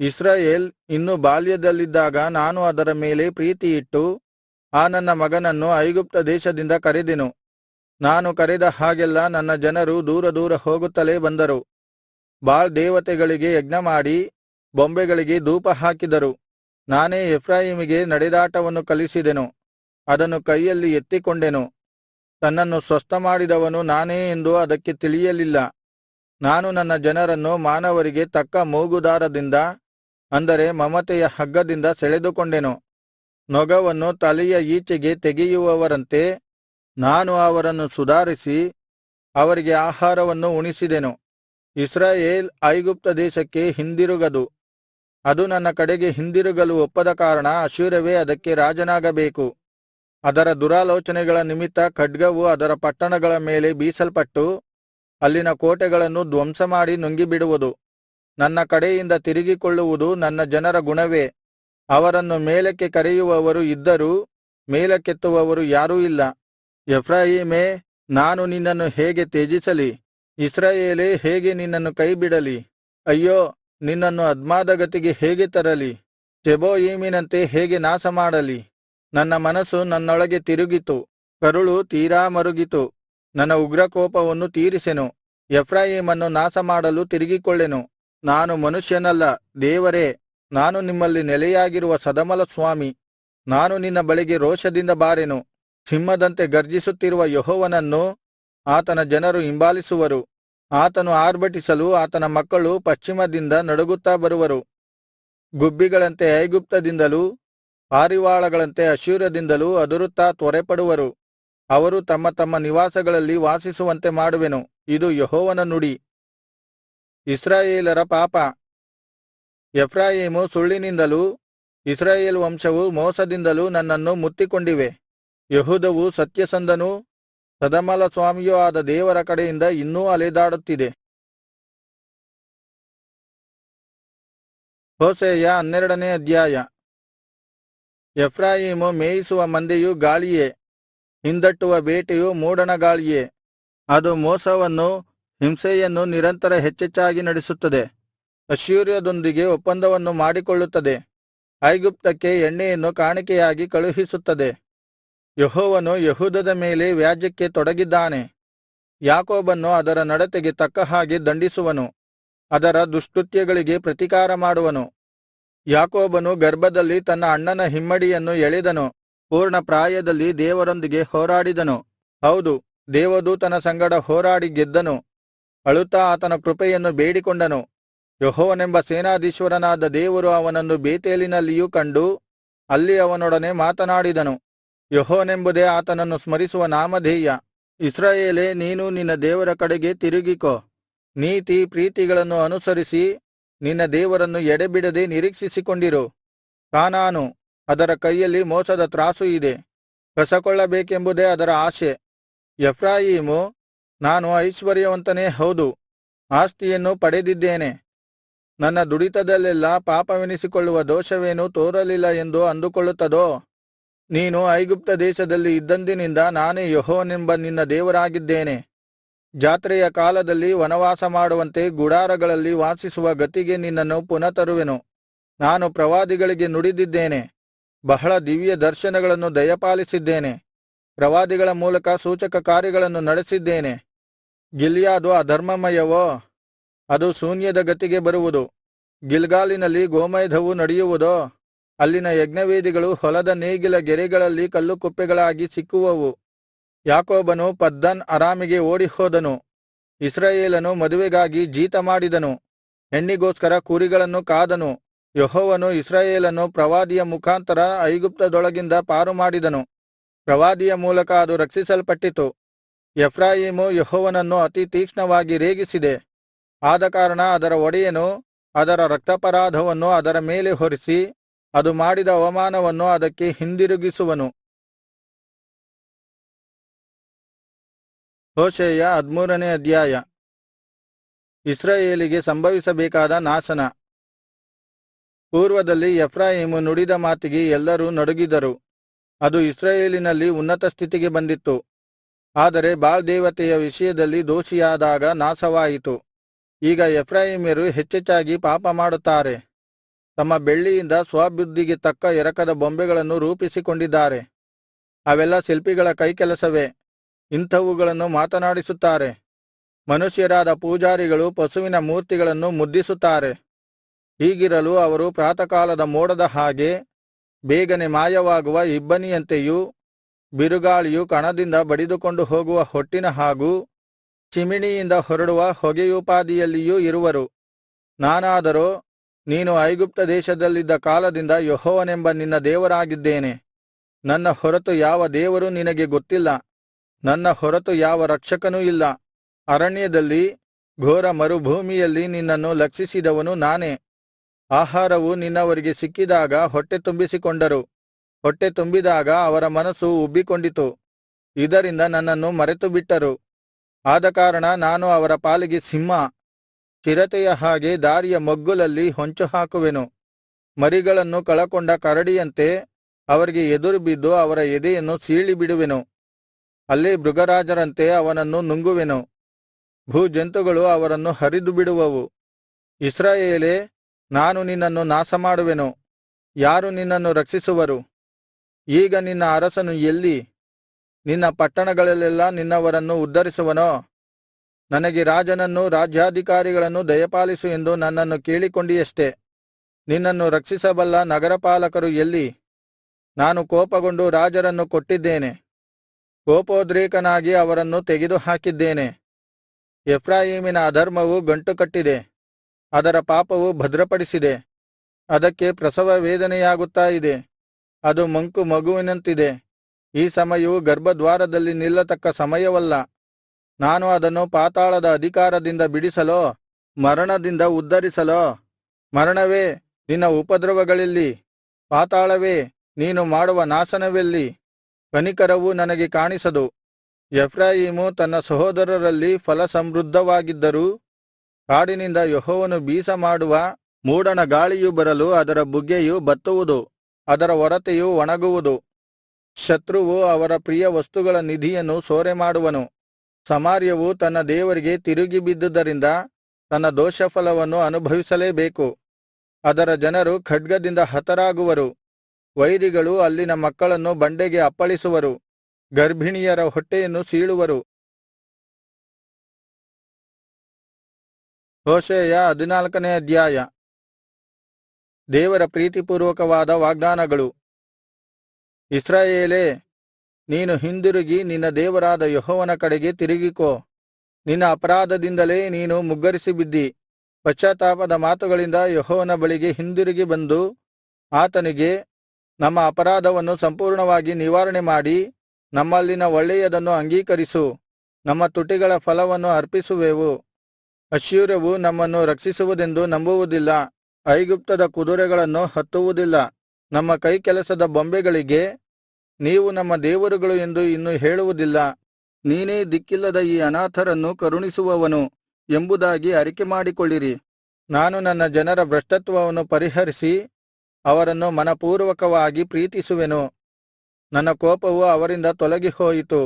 ಇಸ್ರಾಯೇಲ್ ಇನ್ನೂ ಬಾಲ್ಯದಲ್ಲಿದ್ದಾಗ ನಾನು ಅದರ ಮೇಲೆ ಪ್ರೀತಿಯಿಟ್ಟು ಆ ನನ್ನ ಮಗನನ್ನು ಐಗುಪ್ತ ದೇಶದಿಂದ ಕರೆದೆನು. ನಾನು ಕರೆದ ಹಾಗೆಲ್ಲಾ ನನ್ನ ಜನರು ದೂರ ದೂರ ಹೋಗುತ್ತಲೇ ಬಂದರು. ಬಾಳ್ ದೇವತೆಗಳಿಗೆ ಯಜ್ಞಮಾಡಿ ಬೊಂಬೆಗಳಿಗೆ ಧೂಪ ಹಾಕಿದರು. ನಾನೇ ಎಫ್ರಾಯೀಮಿಗೆ ನಡೆದಾಟವನ್ನು ಕಲಿಸಿದೆನು, ಅದನ್ನು ಕೈಯಲ್ಲಿ ಎತ್ತಿಕೊಂಡೆನು. ತನ್ನನ್ನು ಸ್ವಸ್ಥಮಾಡಿದವನು ನಾನೇ ಎಂದು ಅದಕ್ಕೆ ತಿಳಿಯಲಿಲ್ಲ. ನಾನು ನನ್ನ ಜನರನ್ನು ಮಾನವರಿಗೆ ತಕ್ಕ ಮೂಗುದಾರದಿಂದ, ಅಂದರೆ ಮಮತೆಯ ಹಗ್ಗದಿಂದ ಸೆಳೆದುಕೊಂಡೆನು. ನೊಗವನ್ನು ತಲೆಯ ಈಚೆಗೆ ತೆಗೆಯುವವರಂತೆ ನಾನು ಅವರನ್ನು ಸುಧಾರಿಸಿ ಅವರಿಗೆ ಆಹಾರವನ್ನು ಉಣಿಸಿದೆನು. ಇಸ್ರಾಯೇಲ್ ಐಗುಪ್ತ ದೇಶಕ್ಕೆ ಹಿಂದಿರುಗದು. ಅದು ನನ್ನ ಕಡೆಗೆ ಹಿಂದಿರುಗಲು ಒಪ್ಪದ ಕಾರಣ ಅಶ್ಶೂರವೇ ಅದಕ್ಕೆ ರಾಜನಾಗಬೇಕು. ಅದರ ದುರಾಲೋಚನೆಗಳ ನಿಮಿತ್ತ ಖಡ್ಗವು ಅದರ ಪಟ್ಟಣಗಳ ಮೇಲೆ ಬೀಸಲ್ಪಟ್ಟು ಅಲ್ಲಿನ ಕೋಟೆಗಳನ್ನು ಧ್ವಂಸಮಾಡಿ ನುಂಗಿಬಿಡುವುದು. ನನ್ನ ಕಡೆಯಿಂದ ತಿರುಗಿಕೊಳ್ಳುವುದು ನನ್ನ ಜನರ ಗುಣವೇ. ಅವರನ್ನು ಮೇಲಕ್ಕೆ ಕರೆಯುವವರು ಇದ್ದರೂ ಮೇಲಕ್ಕೆತ್ತುವವರು ಯಾರೂ ಇಲ್ಲ. ಎಫ್ರಾಯೀಮೇ, ನಾನು ನಿನ್ನನ್ನು ಹೇಗೆ ತ್ಯಜಿಸಲಿ? ಇಸ್ರಾಯೇಲೇ, ಹೇಗೆ ನಿನ್ನನ್ನು ಕೈಬಿಡಲಿ? ಅಯ್ಯೋ, ನಿನ್ನನ್ನು ಅದ್ಮಾದಗತಿಗೆ ಹೇಗೆ ತರಲಿ? ಚೆಬೋಯೀಮಿನಂತೆ ಹೇಗೆ ನಾಶಮಾಡಲಿ? ನನ್ನ ಮನಸ್ಸು ನನ್ನೊಳಗೆ ತಿರುಗಿತು, ಕರುಳು ತೀರಾ ಮರುಗಿತು. ನನ್ನ ಉಗ್ರಕೋಪವನ್ನು ತೀರಿಸೆನು, ಎಫ್ರಾಯೀಮನ್ನು ನಾಶಮಾಡಲು ತಿರುಗಿಕೊಳ್ಳೆನು. ನಾನು ಮನುಷ್ಯನಲ್ಲ, ದೇವರೇ. ನಾನು ನಿಮ್ಮಲ್ಲಿ ನೆಲೆಯಾಗಿರುವ ಸದಮಲ ಸ್ವಾಮಿ. ನಾನು ನಿನ್ನ ಬಳಿಗೆ ರೋಷದಿಂದ ಬಾರೆನು. ಸಿಂಹದಂತೆ ಗರ್ಜಿಸುತ್ತಿರುವ ಯೆಹೋವನನ್ನು ಆತನ ಜನರು ಹಿಂಬಾಲಿಸುವರು. ಆತನು ಆರ್ಭಟಿಸಲು ಆತನ ಮಕ್ಕಳು ಪಶ್ಚಿಮದಿಂದ ನಡುಗುತ್ತಾ ಬರುವರು. ಗುಬ್ಬಿಗಳಂತೆ ಐಗುಪ್ತದಿಂದಲೂ ಪಾರಿವಾಳಗಳಂತೆ ಅಶ್ಶೂರದಿಂದಲೂ ಅದುರುತ್ತಾ ತ್ವರೆಪಡುವರು. ಅವರು ತಮ್ಮ ತಮ್ಮ ನಿವಾಸಗಳಲ್ಲಿ ವಾಸಿಸುವಂತೆ ಮಾಡುವೆನು. ಇದು ಯೆಹೋವನ ನುಡಿ. ಇಸ್ರಾಯೇಲರ ಪಾಪ. ಎಫ್ರಾಯೀಮು ಸುಳ್ಳಿನಿಂದಲೂ ಇಸ್ರಾಯೇಲ್ ವಂಶವು ಮೋಸದಿಂದಲೂ ನನ್ನನ್ನು ಮುತ್ತಿಕೊಂಡಿವೆ. ಯೆಹೂದವು ಸತ್ಯಸಂಧನೂ ಸದಮಲ ಸ್ವಾಮಿಯೂ ಆದ ದೇವರ ಕಡೆಯಿಂದ ಇನ್ನೂ ಅಲೆದಾಡುತ್ತಿದೆ. ಹೋಶೇಯ 12ನೇ ಅಧ್ಯಾಯ. ಎಫ್ರಾಯೀಮು ಮೇಯಿಸುವ ಮಂದೆಯು ಗಾಳಿಯೇ, ಹಿಂದಟ್ಟುವ ಬೇಟೆಯು ಮೂಡಣ ಗಾಳಿಯೇ. ಅದು ಮೋಸವನ್ನೂ ಹಿಂಸೆಯನ್ನೂ ನಿರಂತರ ಹೆಚ್ಚೆಚ್ಚಾಗಿ ನಡೆಸುತ್ತದೆ. ಅಶ್ಶೂರ್ಯದೊಂದಿಗೆ ಒಪ್ಪಂದವನ್ನು ಮಾಡಿಕೊಳ್ಳುತ್ತದೆ. ಐಗುಪ್ತಕ್ಕೆ ಎಣ್ಣೆಯನ್ನು ಕಾಣಿಕೆಯಾಗಿ ಕಳುಹಿಸುತ್ತದೆ. ಯೆಹೋವನು ಯೆಹೂದದ ಮೇಲೆ ವ್ಯಾಜ್ಯಕ್ಕೆ ತೊಡಗಿದ್ದಾನೆ. ಯಾಕೋಬನ್ನು ಅದರ ನಡತೆಗೆ ತಕ್ಕ ಹಾಗೆ ದಂಡಿಸುವನು. ಅದರ ದುಷ್ಕೃತ್ಯಗಳಿಗೆ ಪ್ರತಿಕಾರ ಮಾಡುವನು. ಯಾಕೋಬನು ಗರ್ಭದಲ್ಲಿ ತನ್ನ ಅಣ್ಣನ ಹಿಮ್ಮಡಿಯನ್ನು ಎಳೆದನು. ಪೂರ್ಣ ಪ್ರಾಯದಲ್ಲಿ ದೇವರೊಂದಿಗೆ ಹೋರಾಡಿದನು. ಹೌದು, ದೇವದೂತನ ಸಂಗಡ ಹೋರಾಡಿ ಗೆದ್ದನು. ಅಳುತ್ತಾ ಆತನ ಕೃಪೆಯನ್ನು ಬೇಡಿಕೊಂಡನು. ಯೆಹೋವನೆಂಬ ಸೇನಾಧೀಶ್ವರನಾದ ದೇವರು ಅವನನ್ನು ಬೇತೇಲಿನಲ್ಲಿಯೂ ಕಂಡು ಅಲ್ಲಿ ಅವನೊಡನೆ ಮಾತನಾಡಿದನು. ಯೆಹೋವನೆಂಬುದೇ ಆತನನ್ನು ಸ್ಮರಿಸುವ ನಾಮಧೇಯ. ಇಸ್ರಾಯೇಲೇ, ನೀನು ನಿನ್ನ ದೇವರ ಕಡೆಗೆ ತಿರುಗಿಕೋ. ನೀತಿ ಪ್ರೀತಿಗಳನ್ನು ಅನುಸರಿಸಿ ನಿನ್ನ ದೇವರನ್ನು ಎಡೆಬಿಡದೆ ನಿರೀಕ್ಷಿಸಿಕೊಂಡಿರು. ಕಾನಾನು, ಅದರ ಕೈಯಲ್ಲಿ ಮೋಸದ ತ್ರಾಸು ಇದೆ, ಕಸಕೊಳ್ಳಬೇಕೆಂಬುದೇ ಅದರ ಆಶೆ. ಎಫ್ರಾಯೀಮು, ನಾನು ಐಶ್ವರ್ಯವಂತನೇ ಹೌದು, ಆಸ್ತಿಯನ್ನು ಪಡೆದಿದ್ದೇನೆ, ನನ್ನ ದುಡಿತದಲ್ಲೆಲ್ಲಾ ಪಾಪವೆನಿಸಿಕೊಳ್ಳುವ ದೋಷವೇನೂ ತೋರಲಿಲ್ಲ ಎಂದು ಅಂದುಕೊಳ್ಳುತ್ತದೋ? ನೀನು ಐಗುಪ್ತ ದೇಶದಲ್ಲಿ ಇದ್ದಂದಿನಿಂದ ನಾನೇ ಯೆಹೋವನೆಂಬ ನಿನ್ನ ದೇವರಾಗಿದ್ದೇನೆ. ಜಾತ್ರೆಯ ಕಾಲದಲ್ಲಿ ವನವಾಸ ಮಾಡುವಂತೆ ಗುಡಾರಗಳಲ್ಲಿ ವಾಸಿಸುವ ಗತಿಗೆ ನಿನ್ನನ್ನು ಪುನಃ ತರುವೆನು. ನಾನು ಪ್ರವಾದಿಗಳಿಗೆ ನುಡಿದಿದ್ದೇನೆ, ಬಹಳ ದಿವ್ಯ ದರ್ಶನಗಳನ್ನು ದಯಪಾಲಿಸಿದ್ದೇನೆ. ಪ್ರವಾದಿಗಳ ಮೂಲಕ ಸೂಚಕ ಕಾರ್ಯಗಳನ್ನು ನಡೆಸಿದ್ದೇನೆ. ಗಿಲ್ಯಾದು ಅಧರ್ಮಮಯವೋ? ಅದು ಶೂನ್ಯದ ಗತಿಗೆ ಬರುವುದು. ಗಿಲ್ಗಾಲಿನಲ್ಲಿ ಗೋಮೇಧವು ನಡೆಯುವುದೋ? ಅಲ್ಲಿನ ಯಜ್ಞವೇದಿಗಳು ಹೊಲದ ನೇಗಿಲ ಗೆರೆಗಳಲ್ಲಿ ಕಲ್ಲುಕುಪ್ಪೆಗಳಾಗಿ ಸಿಕ್ಕುವವು. ಯಾಕೋಬನು ಪದ್ದನ್ ಅರಾಮಿಗೆ ಓಡಿಹೋದನು. ಇಸ್ರಾಯೇಲನು ಮದುವೆಗಾಗಿ ಜೀತ ಮಾಡಿದನು, ಹೆಣ್ಣಿಗೋಸ್ಕರ ಕುರಿಗಳನ್ನು ಕಾದನು. ಯೆಹೋವನು ಇಸ್ರಾಯೇಲನ್ನು ಪ್ರವಾದಿಯ ಮುಖಾಂತರ ಐಗುಪ್ತದೊಳಗಿಂದ ಪಾರುಮಾಡಿದನು. ಪ್ರವಾದಿಯ ಮೂಲಕ ಅದು ರಕ್ಷಿಸಲ್ಪಟ್ಟಿತು. ಎಫ್ರಾಯೀಮು ಯೆಹೋವನನ್ನು ಅತಿ ತೀಕ್ಷ್ಣವಾಗಿ ರೇಗಿಸಿದೆ. ಆದಕಾರಣ ಅದರ ಒಡೆಯನು ಅದರ ರಕ್ತಾಪರಾಧವನ್ನು ಅದರ ಮೇಲೆ ಹೊರಿಸಿ ಅದು ಮಾಡಿದ ಅವಮಾನವನ್ನು ಅದಕ್ಕೆ ಹಿಂದಿರುಗಿಸುವನು. ಹೋಶೇಯ 13ನೇ ಅಧ್ಯಾಯ. ಇಸ್ರಾಯೇಲಿಗೆ ಸಂಭವಿಸಬೇಕಾದ ನಾಶನ. ಪೂರ್ವದಲ್ಲಿ ಎಫ್ರಾಯೀಮು ನುಡಿದ ಮಾತಿಗೆ ಎಲ್ಲರೂ ನಡುಗಿದರು. ಅದು ಇಸ್ರಾಯೇಲಿನಲ್ಲಿ ಉನ್ನತ ಸ್ಥಿತಿಗೆ ಬಂದಿತ್ತು. ಆದರೆ ಬಾಳ್ ದೇವತೆಯ ವಿಷಯದಲ್ಲಿ ದೋಷಿಯಾದಾಗ ನಾಶವಾಯಿತು. ಈಗ ಎಫ್ರಾಯೀಮ್ಯರು ಹೆಚ್ಚೆಚ್ಚಾಗಿ ಪಾಪ ಮಾಡುತ್ತಾರೆ. ತಮ್ಮ ಬೆಳ್ಳಿಯಿಂದ ಸ್ವಬುದ್ಧಿಗೆ ತಕ್ಕ ಎರಕದ ಬೊಂಬೆಗಳನ್ನು ರೂಪಿಸಿಕೊಂಡಿದ್ದಾರೆ. ಅವೆಲ್ಲ ಶಿಲ್ಪಿಗಳ ಕೈಕೆಲಸವೇ. ಇಂಥವುಗಳನ್ನು ಮಾತನಾಡಿಸುತ್ತಾರೆ. ಮನುಷ್ಯರಾದ ಪೂಜಾರಿಗಳು ಪಶುವಿನ ಮೂರ್ತಿಗಳನ್ನು ಮುದ್ದಿಸುತ್ತಾರೆ. ಹೀಗಿರಲು ಅವರು ಪ್ರಾತಃಕಾಲದ ಮೋಡದ ಹಾಗೆ ಬೇಗನೆ ಮಾಯವಾಗುವ ಇಬ್ಬನಿಯಂತೆಯೂ, ಬಿರುಗಾಳಿಯು ಕಣದಿಂದ ಬಡಿದುಕೊಂಡು ಹೋಗುವ ಹೊಟ್ಟಿನ ಹಾಗೂ ಚಿಮಿಣಿಯಿಂದ ಹೊರಡುವ ಹೊಗೆಯುಪಾದಿಯಲ್ಲಿಯೂ ಇರುವರು. ನಾನಾದರೋ ನೀನು ಐಗುಪ್ತ ದೇಶದಲ್ಲಿದ್ದ ಕಾಲದಿಂದ ಯೆಹೋವನೆಂಬ ನಿನ್ನ ದೇವರಾಗಿದ್ದೇನೆ. ನನ್ನ ಹೊರತು ಯಾವ ದೇವರೂ ನಿನಗೆ ಗೊತ್ತಿಲ್ಲ, ನನ್ನ ಹೊರತು ಯಾವ ರಕ್ಷಕನೂ ಇಲ್ಲ. ಅರಣ್ಯದಲ್ಲಿ ಘೋರ ಮರುಭೂಮಿಯಲ್ಲಿ ನಿನ್ನನ್ನು ಲಕ್ಷಿಸಿದವನು ನಾನೇ. ಆಹಾರವು ನಿನ್ನವರಿಗೆ ಸಿಕ್ಕಿದಾಗ ಹೊಟ್ಟೆ ತುಂಬಿಸಿಕೊಂಡರು, ಹೊಟ್ಟೆ ತುಂಬಿದಾಗ ಅವರ ಮನಸ್ಸು ಉಬ್ಬಿಕೊಂಡಿತು. ಇದರಿಂದ ನನ್ನನ್ನು ಮರೆತುಬಿಟ್ಟರು. ಆದಕಾರಣ ನಾನು ಅವರ ಪಾಲಿಗೆ ಸಿಂಹ, ಚಿರತೆಯ ಹಾಗೆ ದಾರಿಯ ಮಗ್ಗುಲಲ್ಲಿ ಹೊಂಚು ಹಾಕುವೆನು. ಮರಿಗಳನ್ನು ಕಳಕೊಂಡ ಕರಡಿಯಂತೆ ಅವರಿಗೆ ಎದುರುಬಿದ್ದು ಅವರ ಎದೆಯನ್ನು ಸೀಳಿಬಿಡುವೆನು. ಅಲ್ಲೇ ಮೃಗರಾಜರಂತೆ ಅವನನ್ನು ನುಂಗುವೆನು. ಭೂಜಂತುಗಳು ಅವರನ್ನು ಹರಿದು ಬಿಡುವವು. ಇಸ್ರಾಯೇಲೇ, ನಾನು ನಿನ್ನನ್ನು ನಾಶಮಾಡುವೆನು. ಯಾರು ನಿನ್ನನ್ನು ರಕ್ಷಿಸುವರು? ಈಗ ನಿನ್ನ ಅರಸನು ಎಲ್ಲಿ? ನಿನ್ನ ಪಟ್ಟಣಗಳಲ್ಲೆಲ್ಲಾ ನಿನ್ನವರನ್ನು ಉದ್ಧರಿಸುವನೋ? ನನಗೆ ರಾಜನನ್ನೂ ರಾಜ್ಯಾಧಿಕಾರಿಗಳನ್ನೂ ದಯಪಾಲಿಸು ಎಂದು ನನ್ನನ್ನು ಕೇಳಿಕೊಂಡಿಯಷ್ಟೆ. ನಿನ್ನನ್ನು ರಕ್ಷಿಸಬಲ್ಲ ನಗರಪಾಲಕರು ಎಲ್ಲಿ? ನಾನು ಕೋಪಗೊಂಡು ರಾಜರನ್ನು ಕೊಟ್ಟಿದ್ದೇನೆ, ಕೋಪೋದ್ರೇಕನಾಗಿ ಅವರನ್ನು ತೆಗೆದುಹಾಕಿದ್ದೇನೆ. ಎಫ್ರಾಯೀಮಿನ ಅಧರ್ಮವು ಗಂಟುಕಟ್ಟಿದೆ, ಅದರ ಪಾಪವು ಭದ್ರಪಡಿಸಿದೆ. ಅದಕ್ಕೆ ಪ್ರಸವ ವೇದನೆಯಾಗುತ್ತಾ ಇದೆ, ಅದು ಮಂಕು ಮಗುವಿನಂತಿದೆ. ಈ ಸಮಯವು ಗರ್ಭದ್ವಾರದಲ್ಲಿ ನಿಲ್ಲತಕ್ಕ ಸಮಯವಲ್ಲ. ನಾನು ಅದನ್ನು ಪಾತಾಳದ ಅಧಿಕಾರದಿಂದ ಬಿಡಿಸಲೋ, ಮರಣದಿಂದ ಉದ್ಧರಿಸಲೋ? ಮರಣವೇ, ನಿನ್ನ ಉಪದ್ರವಗಳೆಲ್ಲಿ? ಪಾತಾಳವೇ, ನೀನು ಮಾಡುವ ನಾಶನವೆಲ್ಲಿ? ಕನಿಕರವು ನನಗೆ ಕಾಣಿಸದು. ಎಫ್ರಾಯೀಮು ತನ್ನ ಸಹೋದರರಲ್ಲಿ ಫಲಸಮೃದ್ಧವಾಗಿದ್ದರೂ, ಕಾಡಿನಿಂದ ಯೆಹೋವನು ಬೀಸಮಾಡುವ ಮೂಡಣ ಗಾಳಿಯು ಬರಲು ಅದರ ಬುಗ್ಗೆಯು ಬತ್ತುವುದು, ಅದರ ಒರತೆಯು ಒಣಗುವುದು. ಶತ್ರುವು ಅವರ ಪ್ರಿಯ ವಸ್ತುಗಳ ನಿಧಿಯನ್ನು ಸೂರೆಮಾಡುವನು. ಸಮಾರ್ಯವು ತನ್ನ ದೇವರಿಗೆ ತಿರುಗಿ ಬಿದ್ದುದರಿಂದ ತನ್ನ ದೋಷಫಲವನ್ನು ಅನುಭವಿಸಲೇಬೇಕು. ಅದರ ಜನರು ಖಡ್ಗದಿಂದ ಹತರಾಗುವರು. ವೈರಿಗಳು ಅಲ್ಲಿನ ಮಕ್ಕಳನ್ನು ಬಂಡೆಗೆ ಅಪ್ಪಳಿಸುವರು, ಗರ್ಭಿಣಿಯರ ಹೊಟ್ಟೆಯನ್ನು ಸೀಳುವರು. ಹೋಶೇಯ 14ನೇ ಅಧ್ಯಾಯ. ದೇವರ ಪ್ರೀತಿಪೂರ್ವಕವಾದ ವಾಗ್ದಾನಗಳು. ಇಸ್ರಾಯೇಲೇ, ನೀನು ಹಿಂದಿರುಗಿ ನಿನ್ನ ದೇವರಾದ ಯೆಹೋವನ ಕಡೆಗೆ ತಿರುಗಿಕೋ. ನಿನ್ನ ಅಪರಾಧದಿಂದಲೇ ನೀನು ಮುಗ್ಗರಿಸಿ ಬಿದ್ದಿ. ಪಶ್ಚಾತ್ತಾಪದ ಮಾತುಗಳಿಂದ ಯೆಹೋವನ ಬಳಿಗೆ ಹಿಂದಿರುಗಿ ಬಂದು ಆತನಿಗೆ, ನಮ್ಮ ಅಪರಾಧವನ್ನು ಸಂಪೂರ್ಣವಾಗಿ ನಿವಾರಣೆ ಮಾಡಿ ನಮ್ಮಲ್ಲಿನ ಒಳ್ಳೆಯದನ್ನು ಅಂಗೀಕರಿಸು. ನಮ್ಮ ತುಟಿಗಳ ಫಲವನ್ನು ಅರ್ಪಿಸುವೆವು. ಅಶ್ಶೂರವು ನಮ್ಮನ್ನು ರಕ್ಷಿಸುವುದೆಂದು ನಂಬುವುದಿಲ್ಲ, ಐಗುಪ್ತದ ಕುದುರೆಗಳನ್ನು ಹತ್ತುವುದಿಲ್ಲ. ನಮ್ಮ ಕೈಕೆಲಸದ ಬೊಂಬೆಗಳಿಗೆ, ನೀವು ನಮ್ಮ ದೇವರುಗಳು ಎಂದು ಇನ್ನು ಹೇಳುವುದಿಲ್ಲ. ನೀನೇ ದಿಕ್ಕಿಲ್ಲದ ಈ ಅನಾಥರನ್ನು ಕರುಣಿಸುವವನು ಎಂಬುದಾಗಿ ಅರಿಕೆಮಾಡಿಕೊಳ್ಳಿರಿ. ನಾನು ನನ್ನ ಜನರ ಭ್ರಷ್ಟತ್ವವನ್ನು ಪರಿಹರಿಸಿ ಅವರನ್ನು ಮನಪೂರ್ವಕವಾಗಿ ಪ್ರೀತಿಸುವೆನು. ನನ್ನ ಕೋಪವು ಅವರಿಂದ ತೊಲಗಿ ಹೋಯಿತು.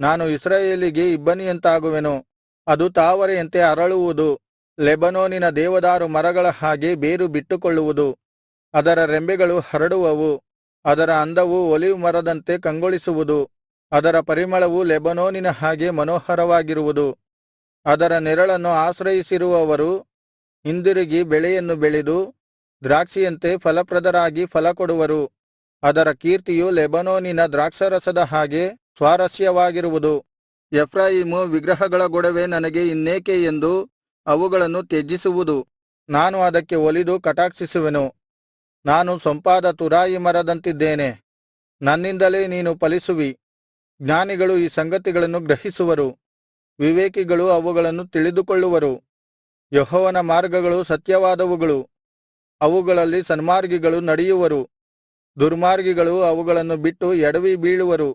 ನಾನು ಇಸ್ರಾಯೇಲಿಗೆ ಇಬ್ಬನಿಯಂತಾಗುವೆನು, ಅದು ತಾವರೆಯಂತೆ ಅರಳುವುದು. ಲೆಬನೋನಿನ ದೇವದಾರು ಮರಗಳ ಹಾಗೆ ಬೇರು ಬಿಟ್ಟುಕೊಳ್ಳುವುದು, ಅದರ ರೆಂಬೆಗಳು ಹರಡುವವು. ಅದರ ಅಂದವು ಒಲಿವ್ ಮರದಂತೆ ಕಂಗೊಳಿಸುವುದು, ಅದರ ಪರಿಮಳವು ಲೆಬನೋನಿನ ಹಾಗೆ ಮನೋಹರವಾಗಿರುವುದು. ಅದರ ನೆರಳನ್ನು ಆಶ್ರಯಿಸಿರುವವರು ಹಿಂದಿರುಗಿ ಬೆಳೆಯನ್ನು ಬೆಳೆದು ದ್ರಾಕ್ಷಿಯಂತೆ ಫಲಪ್ರದರಾಗಿ ಫಲಕೊಡುವರು. ಅದರ ಕೀರ್ತಿಯು ಲೆಬನೋನಿನ ದ್ರಾಕ್ಷಾರಸದ ಹಾಗೆ ಸ್ವಾರಸ್ಯವಾಗಿರುವುದು. ಎಫ್ರಾಯೀಮು ವಿಗ್ರಹಗಳ ಗೊಡವೆ ನನಗೆ ಇನ್ನೇಕೆ ಎಂದು ಅವುಗಳನ್ನು ತ್ಯಜಿಸುವುದು. ನಾನು ಅದಕ್ಕೆ ಒಲಿದು ಕಟಾಕ್ಷಿಸುವೆನು. ನಾನು ಸೊಂಪಾದ ತುರಾಯಿ ಮರದಂತಿದ್ದೇನೆ, ನನ್ನಿಂದಲೇ ನೀನು ಫಲಿಸುವಿ. ಜ್ಞಾನಿಗಳು ಈ ಸಂಗತಿಗಳನ್ನು ಗ್ರಹಿಸುವರು, ವಿವೇಕಿಗಳು ಅವುಗಳನ್ನು ತಿಳಿದುಕೊಳ್ಳುವರು. ಯೆಹೋವನ ಮಾರ್ಗಗಳು ಸತ್ಯವಾದವುಗಳು, ಅವುಗಳಲ್ಲಿ ಸನ್ಮಾರ್ಗಿಗಳು ನಡೆಯುವರು. ದುರ್ಮಾರ್ಗಿಗಳು ಅವುಗಳನ್ನು ಬಿಟ್ಟು ಎಡವಿ ಬೀಳುವರು.